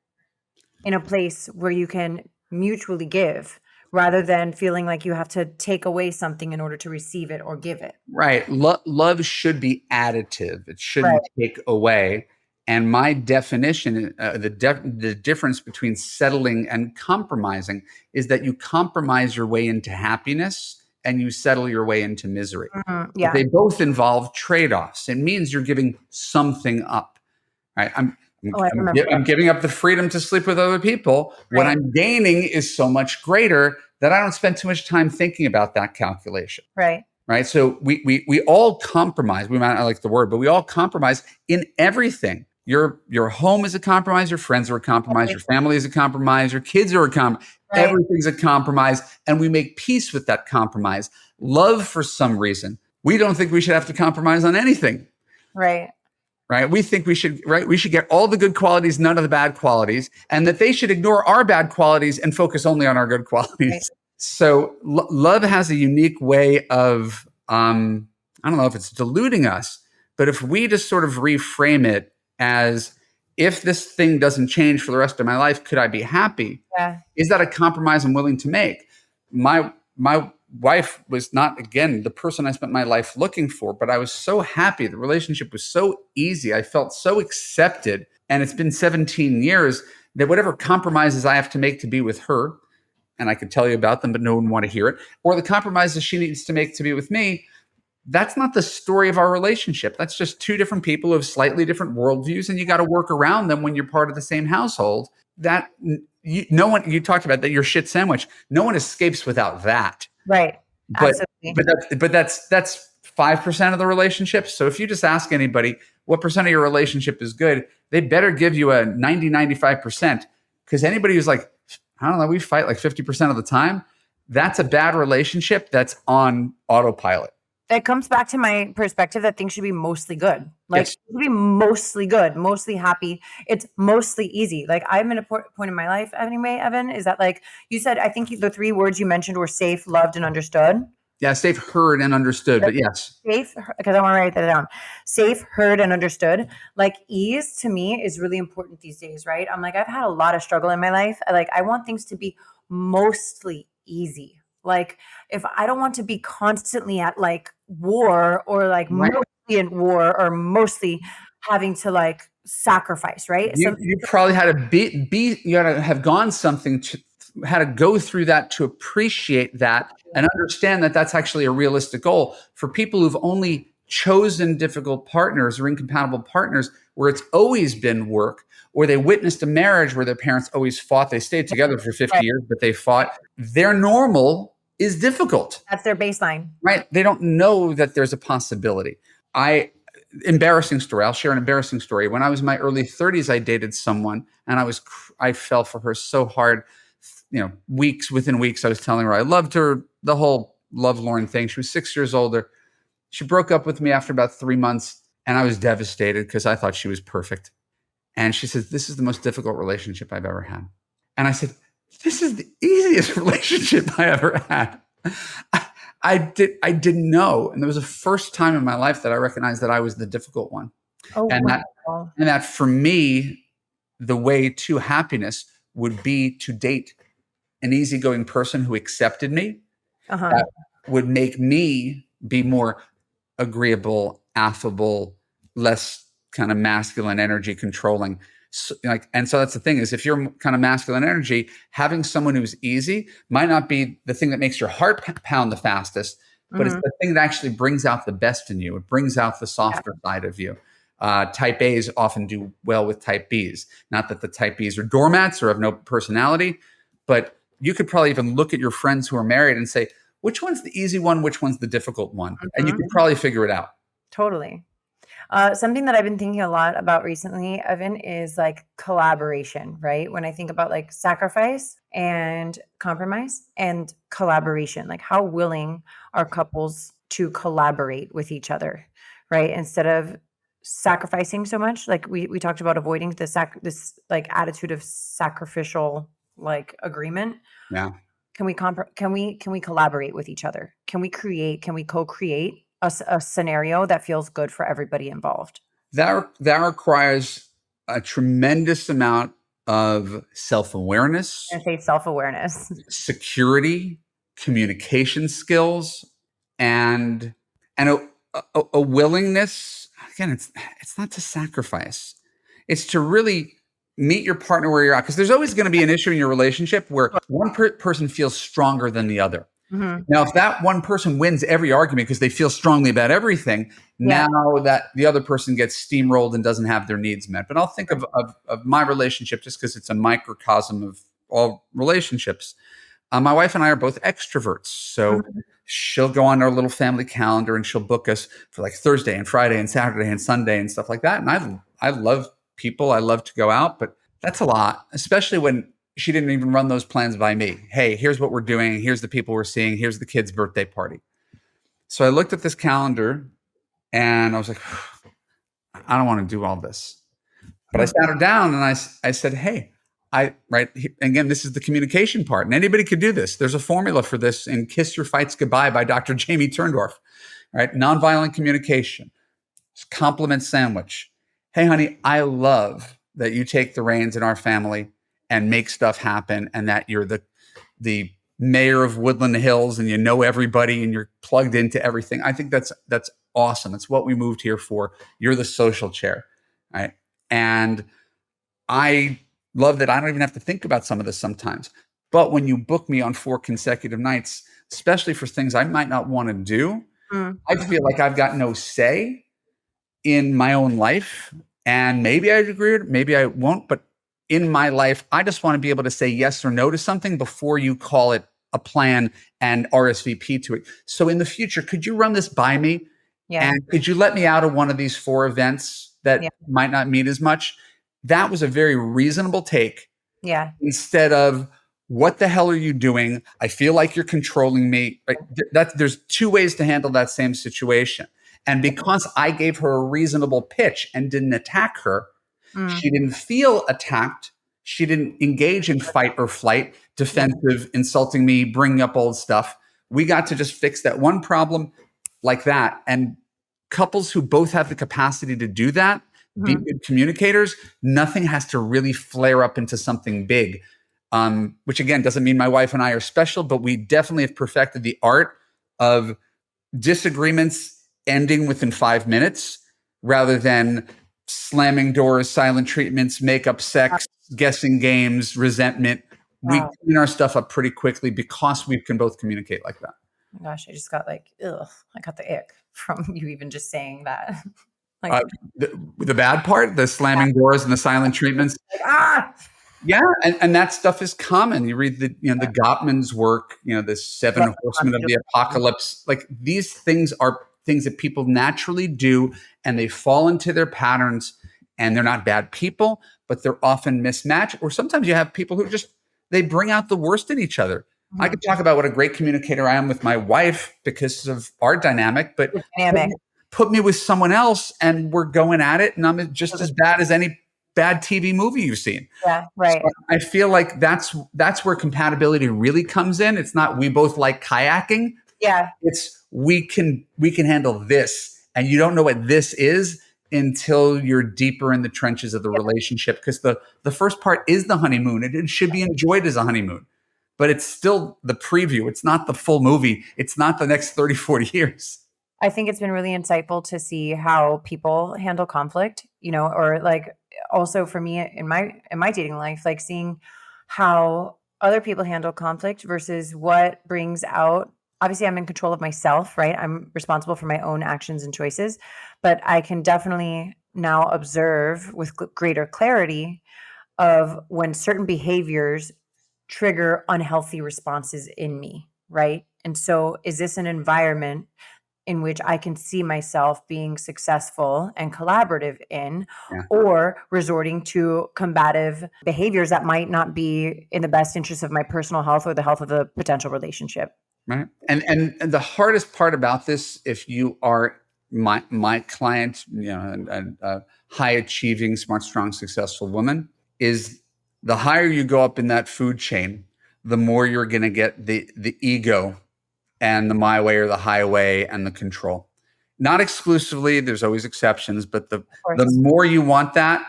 in a place where you can mutually give, rather than feeling like you have to take away something in order to receive it or give it. Right. Love should be additive. It shouldn't take away. And my definition, the difference between settling and compromising is that you compromise your way into happiness and you settle your way into misery. Yeah. They both involve trade-offs. It means you're giving something up. Right. I'm giving up the freedom to sleep with other people. Right. What I'm gaining is so much greater that I don't spend too much time thinking about that calculation. Right. Right. So we all compromise. We might not like the word, but we all compromise in everything. Your home is a compromise. Your friends are a compromise. Your family is a compromise. Your kids are a compromise. Right. Everything's a compromise. And we make peace with that compromise. Love, for some reason, we don't think we should have to compromise on anything. Right. Right. We think we should get all the good qualities, none of the bad qualities, and that they should ignore our bad qualities and focus only on our good qualities. Right. So love has a unique way of, I don't know if it's deluding us, but if we just sort of reframe it as, if this thing doesn't change for the rest of my life, could I be happy? Yeah. Is that a compromise I'm willing to make? My wife was not, again, the person I spent my life looking for, but I was so happy. The relationship was so easy. I felt so accepted. And it's been 17 years that whatever compromises I have to make to be with her, and I could tell you about them, but no one would want to hear it, or the compromises she needs to make to be with me, that's not the story of our relationship. That's just two different people who have slightly different worldviews, and you got to work around them when you're part of the same household. That you talked about that, your shit sandwich. No one escapes without that. Right. But that's 5% of the relationship. So if you just ask anybody what percent of your relationship is good, they better give you a 95%, because anybody who's I don't know, we fight 50% of the time, that's a bad relationship that's on autopilot. It comes back to my perspective that things should be mostly good. Yes. It should be mostly good, mostly happy. It's mostly easy. I'm at a point in my life anyway, Evan, is that you said, I think the 3 words you mentioned were safe, loved, and understood. Yeah, safe, heard, and understood, but yes. Safe, because I want to write that down. Safe, heard, and understood. Ease to me is really important these days, right? I'm I've had a lot of struggle in my life. I want things to be mostly easy. If I don't want to be constantly at war or like Right. mostly in war or mostly having to like sacrifice, right? You probably had to you had to have gone something to had to go through that to appreciate that and understand that that's actually a realistic goal for people who've only chosen difficult partners or incompatible partners where it's always been work, or they witnessed a marriage where their parents always fought. They stayed together for 50 years, but they fought. Their normal is difficult. That's their baseline. Right? They don't know that there's a possibility. Embarrassing story. I'll share an embarrassing story. When I was in my early 30s, I dated someone and I fell for her so hard. Within weeks, I was telling her I loved her, the whole love Lauren thing. She was 6 years older. She broke up with me after about 3 months and I was devastated because I thought she was perfect. And she says, "This is the most difficult relationship I've ever had." And I said, "This is the easiest relationship I ever had." I didn't know. And there was the first time in my life that I recognized that I was the difficult one. Oh, and wow. that for me, the way to happiness would be to date an easygoing person who accepted me. That would make me be more agreeable, affable, less kind of masculine energy controlling. So that's the thing is, if you're kind of masculine energy, having someone who's easy might not be the thing that makes your heart pound the fastest, but it's the thing that actually brings out the best in you. It brings out the softer side of you. Type A's often do well with type B's. Not that the type B's are doormats or have no personality, but you could probably even look at your friends who are married and say, which one's the easy one? Which one's the difficult one? And you could probably figure it out. Totally. Something that I've been thinking a lot about recently, Evan, is like collaboration, right? When I think about like sacrifice and compromise and collaboration, like how willing are couples to collaborate with each other, right? Instead of sacrificing so much, like we talked about avoiding this like attitude of sacrificial like agreement. Yeah. Can we collaborate with each other? Can we co-create a scenario that feels good for everybody involved? That requires a tremendous amount of self-awareness. I say self-awareness, security, communication skills, and a willingness. Again, it's not to sacrifice. It's to really meet your partner where you're at, because there's always going to be an issue in your relationship where one person feels stronger than the other. Now, if that one person wins every argument because they feel strongly about everything, now that the other person gets steamrolled and doesn't have their needs met. But I'll think of my relationship just because it's a microcosm of all relationships. My wife and I are both extroverts. So she'll go on our little family calendar and she'll book us for like Thursday and Friday and Saturday and Sunday and stuff like that. And I love people. I love to go out, but that's a lot, especially when she didn't even run those plans by me. Hey, here's what we're doing. Here's the people we're seeing. Here's the kid's birthday party. So I looked at this calendar and I was like, I don't want to do all this. But I sat her down and I said, hey, again, this is the communication part. And anybody could do this. There's a formula for this in Kiss Your Fights Goodbye by Dr. Jamie Turndorf, right? Nonviolent communication, compliment sandwich. Hey, honey, I love that you take the reins in our family and make stuff happen, and that you're the mayor of Woodland Hills and you know everybody and you're plugged into everything. I think that's awesome. It's what we moved here for. You're the social chair, right? And I love that I don't even have to think about some of this sometimes. But when you book me on 4 consecutive nights, especially for things I might not want to do, I feel like I've got no say in my own life. And maybe I'd agree with it, maybe I won't, but in my life, I just want to be able to say yes or no to something before you call it a plan and RSVP to it. So in the future, could you run this by me? Yeah. And could you let me out of one of these 4 events that might not mean as much? That was a very reasonable take. Yeah. Instead of, what the hell are you doing? I feel like you're controlling me. Right? There's 2 ways to handle that same situation. And because I gave her a reasonable pitch and didn't attack her, she didn't feel attacked. She didn't engage in fight or flight, defensive, insulting me, bringing up old stuff. We got to just fix that one problem like that. And couples who both have the capacity to do that, be good communicators, nothing has to really flare up into something big. Which again, doesn't mean my wife and I are special, but we definitely have perfected the art of disagreements ending within 5 minutes rather than slamming doors, silent treatments, makeup sex, guessing games, resentment. We clean our stuff up pretty quickly because we can both communicate like that. Oh my gosh, I just got like, ugh, I got the ick from you even just saying that. Like the bad part, the slamming doors and the silent treatments. Like, yeah, and that stuff is common. You read the the Gottman's work, the 7 horsemen of the apocalypse. Like these things are things that people naturally do, and they fall into their patterns. And they're not bad people, but they're often mismatched. Or sometimes you have people who they bring out the worst in each other. I could talk about what a great communicator I am with my wife because of our dynamic, but put me with someone else and we're going at it, and I'm just as bad as any bad TV movie you've seen. Yeah, right. So I feel like that's where compatibility really comes in. It's not we both like kayaking. Yeah. It's we can handle this, and you don't know what this is until you're deeper in the trenches of the relationship, because the first part is the honeymoon. It should be enjoyed as a honeymoon, but it's still the preview. It's not the full movie. It's not the next 30, 40 years. I think it's been really insightful to see how people handle conflict, or like also for me in my dating life, like seeing how other people handle conflict versus what brings out. Obviously, I'm in control of myself, right? I'm responsible for my own actions and choices, but I can definitely now observe with greater clarity of when certain behaviors trigger unhealthy responses in me, right? And so is this an environment in which I can see myself being successful and collaborative in, or resorting to combative behaviors that might not be in the best interest of my personal health or the health of the potential relationship? Right. And the hardest part about this, if you are my client, a high achieving, smart, strong, successful woman, is the higher you go up in that food chain, the more you're going to get the ego and the my way or the highway and the control. Not exclusively, there's always exceptions, but the more you want that.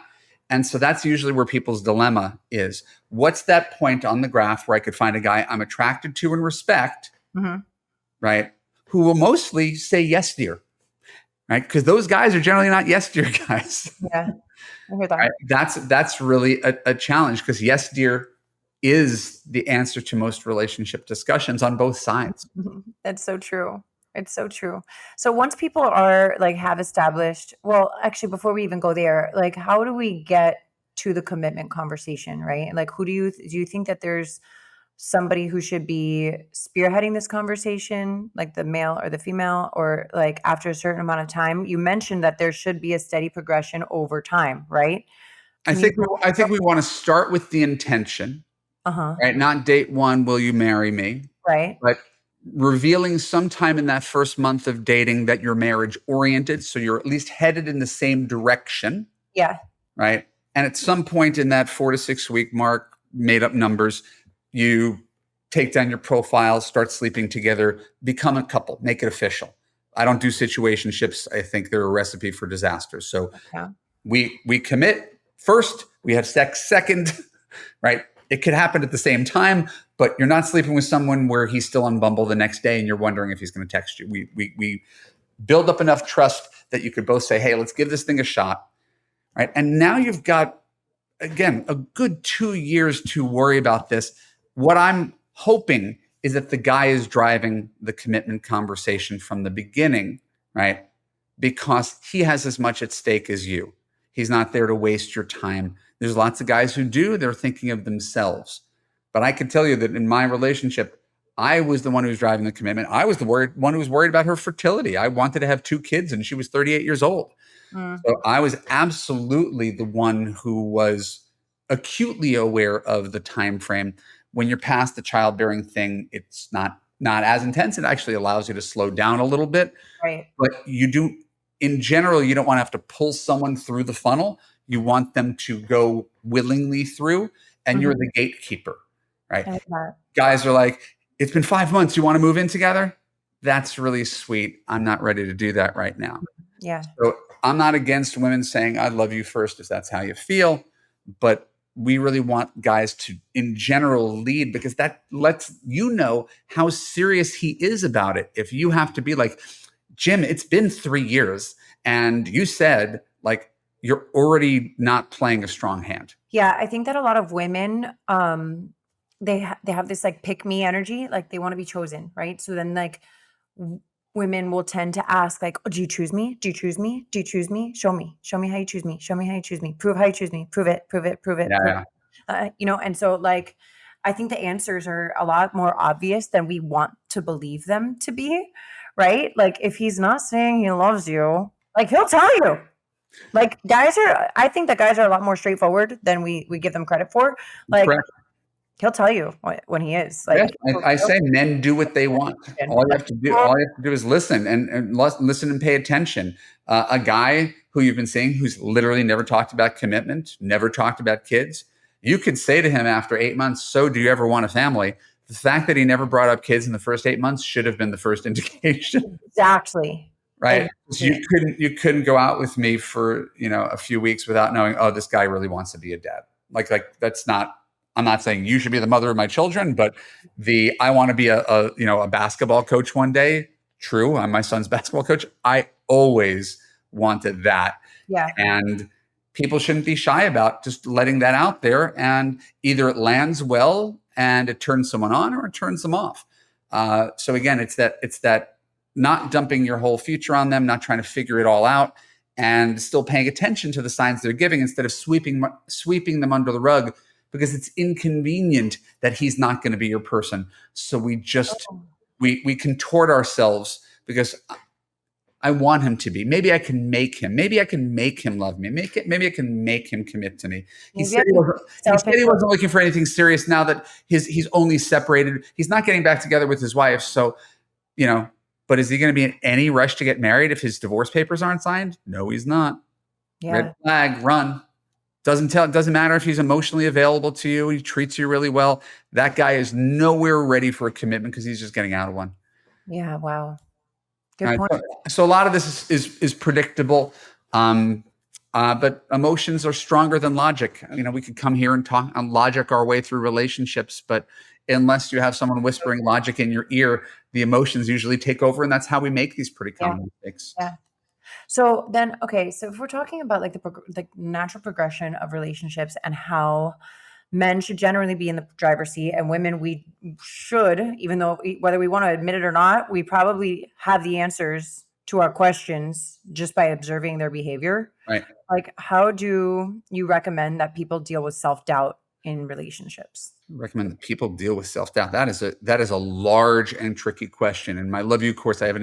And so that's usually where people's dilemma is. What's that point on the graph where I could find a guy I'm attracted to and respect, right? Who will mostly say yes, dear, right? Because those guys are generally not yes, dear guys. Yeah, I hear that. Right? That's really a challenge, because yes, dear is the answer to most relationship discussions on both sides. That's so true. It's so true. So once people are like have established, well, actually, before we even go there, like how do we get to the commitment conversation, right? Like do you think that there's somebody who should be spearheading this conversation, like the male or the female, or like after a certain amount of time? You mentioned that there should be a steady progression over time, right? I think we want to start with the intention, right? Not date one, will you marry me? Right. But revealing sometime in that first month of dating that you're marriage oriented, so you're at least headed in the same direction. Yeah. Right. And at some point in that 4 to 6 week mark, made up numbers, you take down your profile, start sleeping together, become a couple, make it official. I don't do situationships. I think they're a recipe for disaster. So we commit first, we have sex second, right? It could happen at the same time, but you're not sleeping with someone where he's still on Bumble the next day and you're wondering if he's going to text you. We build up enough trust that you could both say, hey, let's give this thing a shot, right? And now you've got, again, a good 2 years to worry about this. What I'm hoping is that the guy is driving the commitment conversation from the beginning, right? Because he has as much at stake as you. He's not there to waste your time. There's lots of guys who do. They're thinking of themselves. But I can tell you that in my relationship, I was the one who was driving the commitment. I was the one who was worried about her fertility. I wanted to have 2 kids and she was 38 years old. So I was absolutely the one who was acutely aware of the time frame. When you're past the childbearing thing, it's not as intense. It actually allows you to slow down a little bit. Right. But you do, in general, you don't want to have to pull someone through the funnel. You want them to go willingly through, and you're the gatekeeper, right? I like that. Guys are like, it's been 5 months. You want to move in together? That's really sweet. I'm not ready to do that right now. Yeah. So I'm not against women saying, I love you first if that's how you feel. But we really want guys to, in general, lead, because that lets you know how serious he is about it. If you have to be like, Jim, it's been 3 years and you said, like, you're already not playing a strong hand. Yeah, I think that a lot of women, they have this like pick me energy, like they want to be chosen, right? So then like women will tend to ask like, oh, do you choose me? Do you choose me? Do you choose me? Show me how you choose me. Show me how you choose me. Prove how you choose me. Prove it. Prove it. Prove it. Prove Yeah. it. And so like, I think the answers are a lot more obvious than we want to believe them to be, right? Like if he's not saying he loves you, like he'll tell you. Like I think that guys are a lot more straightforward than we give them credit for. Like Correct. he'll tell you when he is. Like Yes, I say men do what they want. All you have to do is listen and listen and pay attention. A guy who you've been seeing who's literally never talked about commitment, never talked about kids, you could say to him after 8 months, so do you ever want a family? The fact that he never brought up kids in the first 8 months should have been the first indication. Exactly. Right. Exactly. So you couldn't go out with me for, a few weeks without knowing, oh, this guy really wants to be a dad. Like that's not, I'm not saying you should be the mother of my children, but I want to be a basketball coach one day. True. I'm my son's basketball coach. I always wanted that. Yeah. And people shouldn't be shy about just letting that out there, and either it lands well and it turns someone on or it turns them off. So again, it's that not dumping your whole future on them, not trying to figure it all out, and still paying attention to the signs they're giving instead of sweeping them under the rug, because it's inconvenient that he's not going to be your person. So we just, we contort ourselves because I want him to be. Maybe I can make him. Maybe I can make him love me. Maybe I can make him commit to me. He said he wasn't looking for anything serious now that he's only separated. He's not getting back together with his wife. So, but is he going to be in any rush to get married if his divorce papers aren't signed? No, he's not. Yeah. Red flag, run. Doesn't matter if he's emotionally available to you. He treats you really well. That guy is nowhere ready for a commitment because he's just getting out of one. Yeah. Wow. Good point. So a lot of this is predictable, but emotions are stronger than logic. We could come here and talk on logic our way through relationships, but unless you have someone whispering logic in your ear, the emotions usually take over, and that's how we make these pretty common mistakes. Yeah. So then, okay, so if we're talking about like the natural progression of relationships and how men should generally be in the driver's seat, and women, we should, even though whether we want to admit it or not, we probably have the answers to our questions just by observing their behavior. Right. Like, how do you recommend that people deal with self-doubt in relationships? I recommend that people deal with self-doubt. That is a large and tricky question. In my Love You course, I have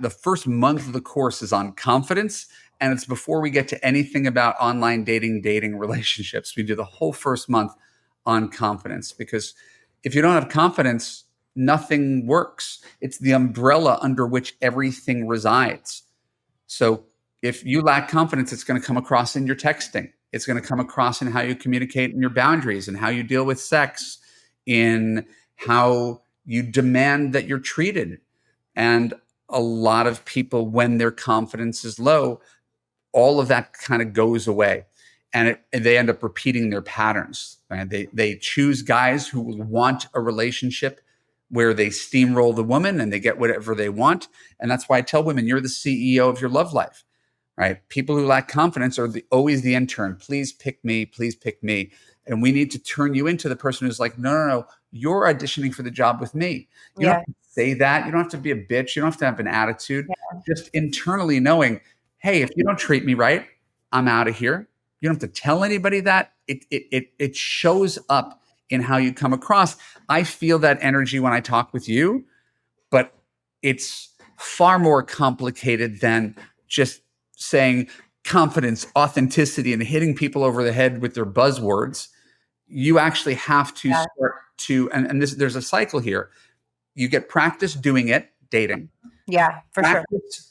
the first month of the course is on confidence. And it's before we get to anything about online dating relationships. We do the whole first month on confidence, because if you don't have confidence, nothing works. It's the umbrella under which everything resides. So if you lack confidence, it's going to come across in your texting. It's going to come across in how you communicate in your boundaries, and how you deal with sex, in how you demand that you're treated. And a lot of people, when their confidence is low, all of that kind of goes away, and they end up repeating their patterns. Right? They choose guys who want a relationship where they steamroll the woman and they get whatever they want. And that's why I tell women, you're the CEO of your love life. Right? People who lack confidence are always the intern. Please pick me. Please pick me. And we need to turn you into the person who's like, no, you're auditioning for the job with me. You don't have to say that. You don't have to be a bitch. You don't have to have an attitude. Yeah. Just internally knowing, hey, if you don't treat me right, I'm out of here. You don't have to tell anybody that. It shows up in how you come across. I feel that energy when I talk with you, but it's far more complicated than just saying confidence, authenticity, and hitting people over the head with their buzzwords. You actually have to start to, and there's a cycle here. You get practice doing it, dating. Yeah, for sure.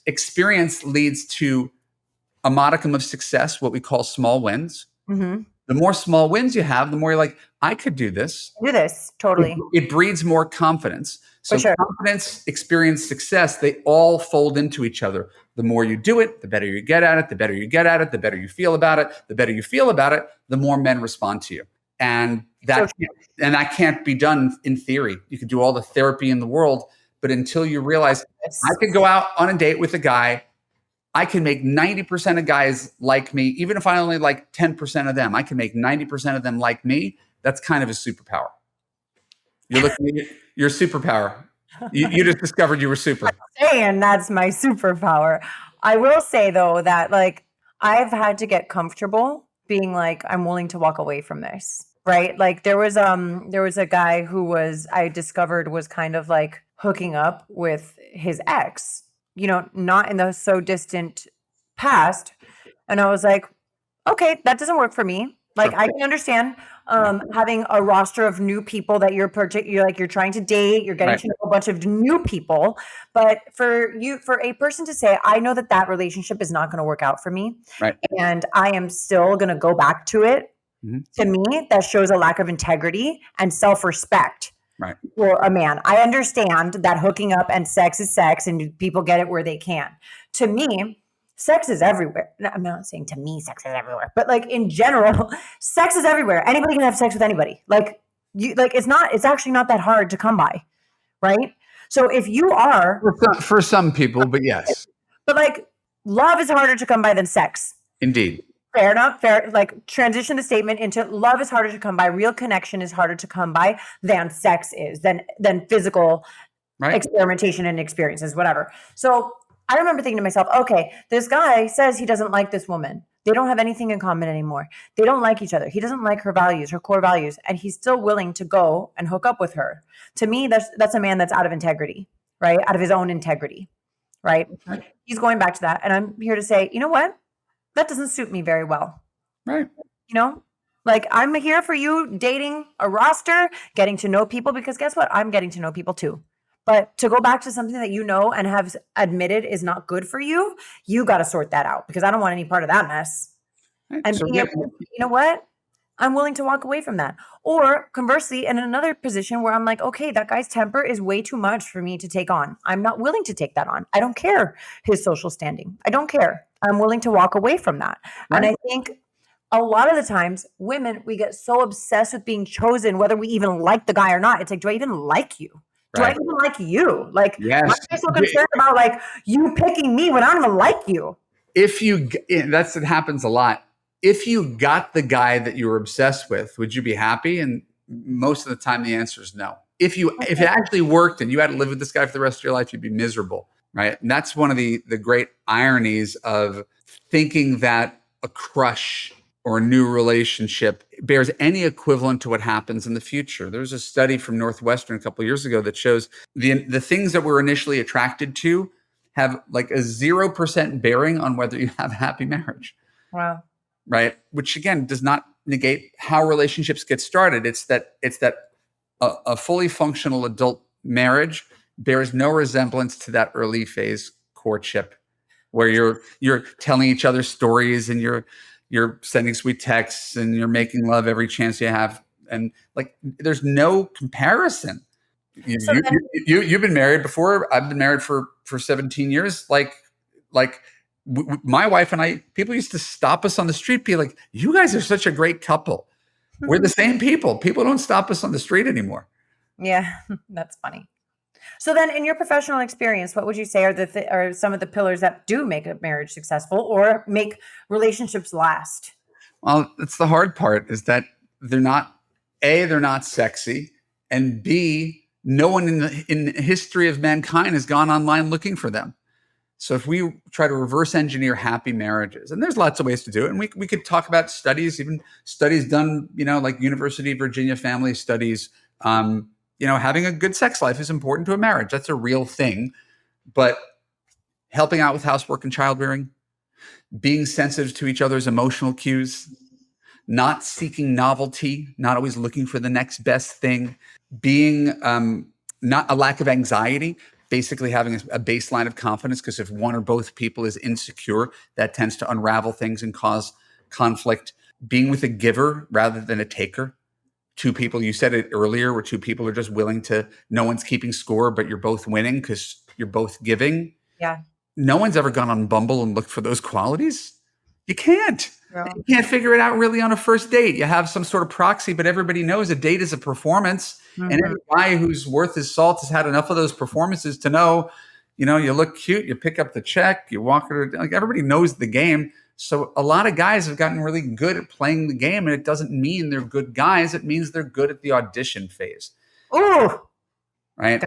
Experience leads to a modicum of success, what we call small wins. Mm-hmm. The more small wins you have, the more you're like, I could do this. Do this, totally. It breeds more confidence. So confidence, experience, success, they all fold into each other. The more you do it, the better you get at it. The better you get at it, the better you feel about it. The better you feel about it, the more men respond to you. And that can't be done in theory. You could do all the therapy in the world, but until you realize I could go out on a date with a guy, I can make 90% of guys like me. Even if I only like 10% of them, I can make 90% of them like me. That's kind of a superpower. You're looking at your superpower. You just discovered you were super. I'm saying that's my superpower. I will say though that like I've had to get comfortable being like I'm willing to walk away from this. Right? Like there was a guy who I discovered was kind of like hooking up with his ex, not in the so distant past. And I was like, okay, that doesn't work for me. Like I can understand having a roster of new people that you're trying to date, you're getting to know a bunch of new people, but for a person to say, I know that relationship is not going to work out for me, and I am still going to go back to it. Mm-hmm. To me, that shows a lack of integrity and self-respect for a man. I understand that hooking up and sex is sex, and people get it where they can. To me, sex is everywhere. I'm not saying to me sex is everywhere, but like in general, sex is everywhere. Anybody can have sex with anybody. It's actually not that hard to come by, right? So if you are for some people, but yes. But like love is harder to come by than sex. Indeed. Fair enough. Fair. Like transition the statement into love is harder to come by. Real connection is harder to come by than sex is, than physical experimentation and experiences, whatever. So I remember thinking to myself, okay, this guy says he doesn't like this woman. They don't have anything in common anymore. They don't like each other. He doesn't like her values, her core values, and he's still willing to go and hook up with her. To me, that's a man that's out of integrity, right? Out of his own integrity, right? He's going back to that. And I'm here to say, you know what? That doesn't suit me very well. Right. Like I'm here for you dating a roster, getting to know people, because guess what? I'm getting to know people too. But to go back to something that you know and have admitted is not good for you, you got to sort that out, because I don't want any part of that mess. Right. And being able to, you know what? I'm willing to walk away from that. Or conversely, in another position where I'm like, okay, that guy's temper is way too much for me to take on. I'm not willing to take that on. I don't care his social standing. I don't care. I'm willing to walk away from that. Right. And I think a lot of the times women, we get so obsessed with being chosen, whether we even like the guy or not. It's like, do I even like you? Do I even like you? Like, yes. Why am I so concerned about like you picking me when I don't even like you? That happens a lot. If you got the guy that you were obsessed with, would you be happy? And most of the time, the answer is no. If it actually worked and you had to live with this guy for the rest of your life, you'd be miserable, right? And that's one of the great ironies of thinking that a crush or a new relationship bears any equivalent to what happens in the future. There's a study from Northwestern a couple of years ago that shows the things that we're initially attracted to have like a 0% bearing on whether you have a happy marriage. Wow. Right. Which again, does not negate how relationships get started. It's that a fully functional adult marriage bears no resemblance to that early phase courtship where you're telling each other stories and you're sending sweet texts and you're making love every chance you have. And like, there's no comparison. You've been married before. I've been married for 17 years. My wife and I, people used to stop us on the street, be like, you guys are such a great couple. We're the same people. People don't stop us on the street anymore. Yeah, that's funny. So then in your professional experience, what would you say are some of the pillars that do make a marriage successful or make relationships last? Well, it's the hard part is that they're not sexy, and B, no one in the history of mankind has gone online looking for them. So if we try to reverse engineer happy marriages, and there's lots of ways to do it, and we could talk about studies, even studies done, like University of Virginia family studies, having a good sex life is important to a marriage. That's a real thing. But helping out with housework and childbearing, being sensitive to each other's emotional cues, not seeking novelty, not always looking for the next best thing, being not a lack of anxiety, basically having a baseline of confidence, because if one or both people is insecure, that tends to unravel things and cause conflict. Being with a giver rather than a taker. Two people, you said it earlier, where two people are just willing to, no one's keeping score, but you're both winning because you're both giving. Yeah. No one's ever gone on Bumble and looked for those qualities. You can't. Yeah. You can't figure it out really on a first date. You have some sort of proxy, but everybody knows a date is a performance. And every guy who's worth his salt has had enough of those performances to know, you look cute, you pick up the check, you walk it. Like everybody knows the game. So a lot of guys have gotten really good at playing the game, and it doesn't mean they're good guys. It means they're good at the audition phase. Ooh. Right.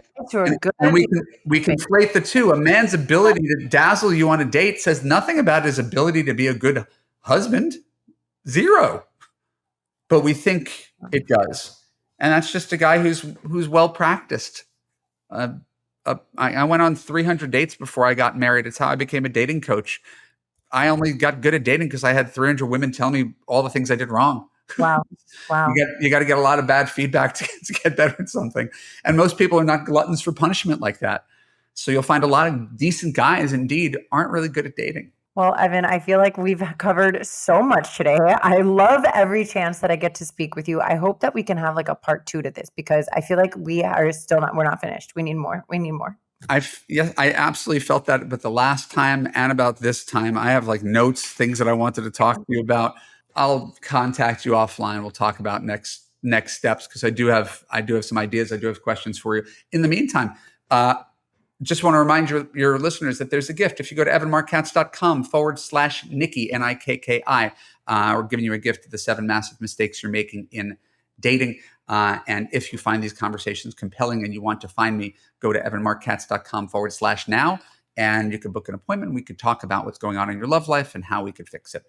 And we conflate the two. A man's ability to dazzle you on a date says nothing about his ability to be a good husband. Zero. But we think it does. And that's just a guy who's well practiced. I went on 300 dates before I got married. It's how I became a dating coach. I only got good at dating because I had 300 women tell me all the things I did wrong. Wow. You got to get a lot of bad feedback to get better at something. And most people are not gluttons for punishment like that. So you'll find a lot of decent guys indeed aren't really good at dating. Well, Evan, I feel like we've covered so much today. I love every chance that I get to speak with you. I hope that we can have like a part 2 to this, because I feel like we're not finished. We need more. I absolutely felt that. But the last time and about this time, I have like notes, things that I wanted to talk to you about. I'll contact you offline. We'll talk about next steps, because I do have some ideas. I do have questions for you. In the meantime, just want to remind your listeners that there's a gift. If you go to evanmarckatz.com/Nikki, Nikki, we're giving you a gift of the 7 massive mistakes you're making in dating. And if you find these conversations compelling and you want to find me, go to evanmarckatz.com/now. And you can book an appointment. We could talk about what's going on in your love life and how we could fix it.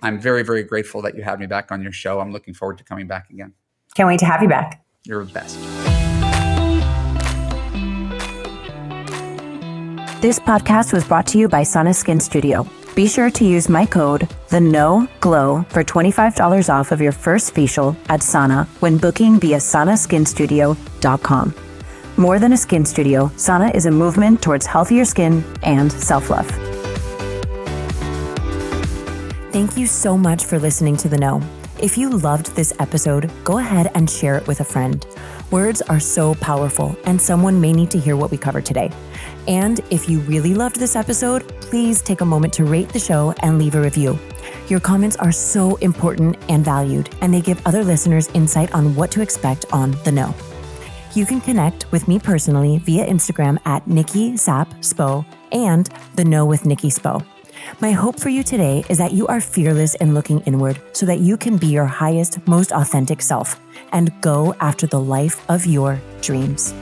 I'm very, very grateful that you had me back on your show. I'm looking forward to coming back again. Can't wait to have you back. You're the best. This podcast was brought to you by Sana Skin Studio. Be sure to use my code, TheNoGlow, for $25 off of your first facial at Sana when booking via sanaskinstudio.com. More than a skin studio, Sana is a movement towards healthier skin and self-love. Thank you so much for listening to The Know. If you loved this episode, go ahead and share it with a friend. Words are so powerful, and someone may need to hear what we covered today. And if you really loved this episode, please take a moment to rate the show and leave a review. Your comments are so important and valued, and they give other listeners insight on what to expect on The Know. You can connect with me personally via Instagram at Nikki Sap Spo and The Know with Nikki Spo. My hope for you today is that you are fearless in looking inward so that you can be your highest, most authentic self and go after the life of your dreams.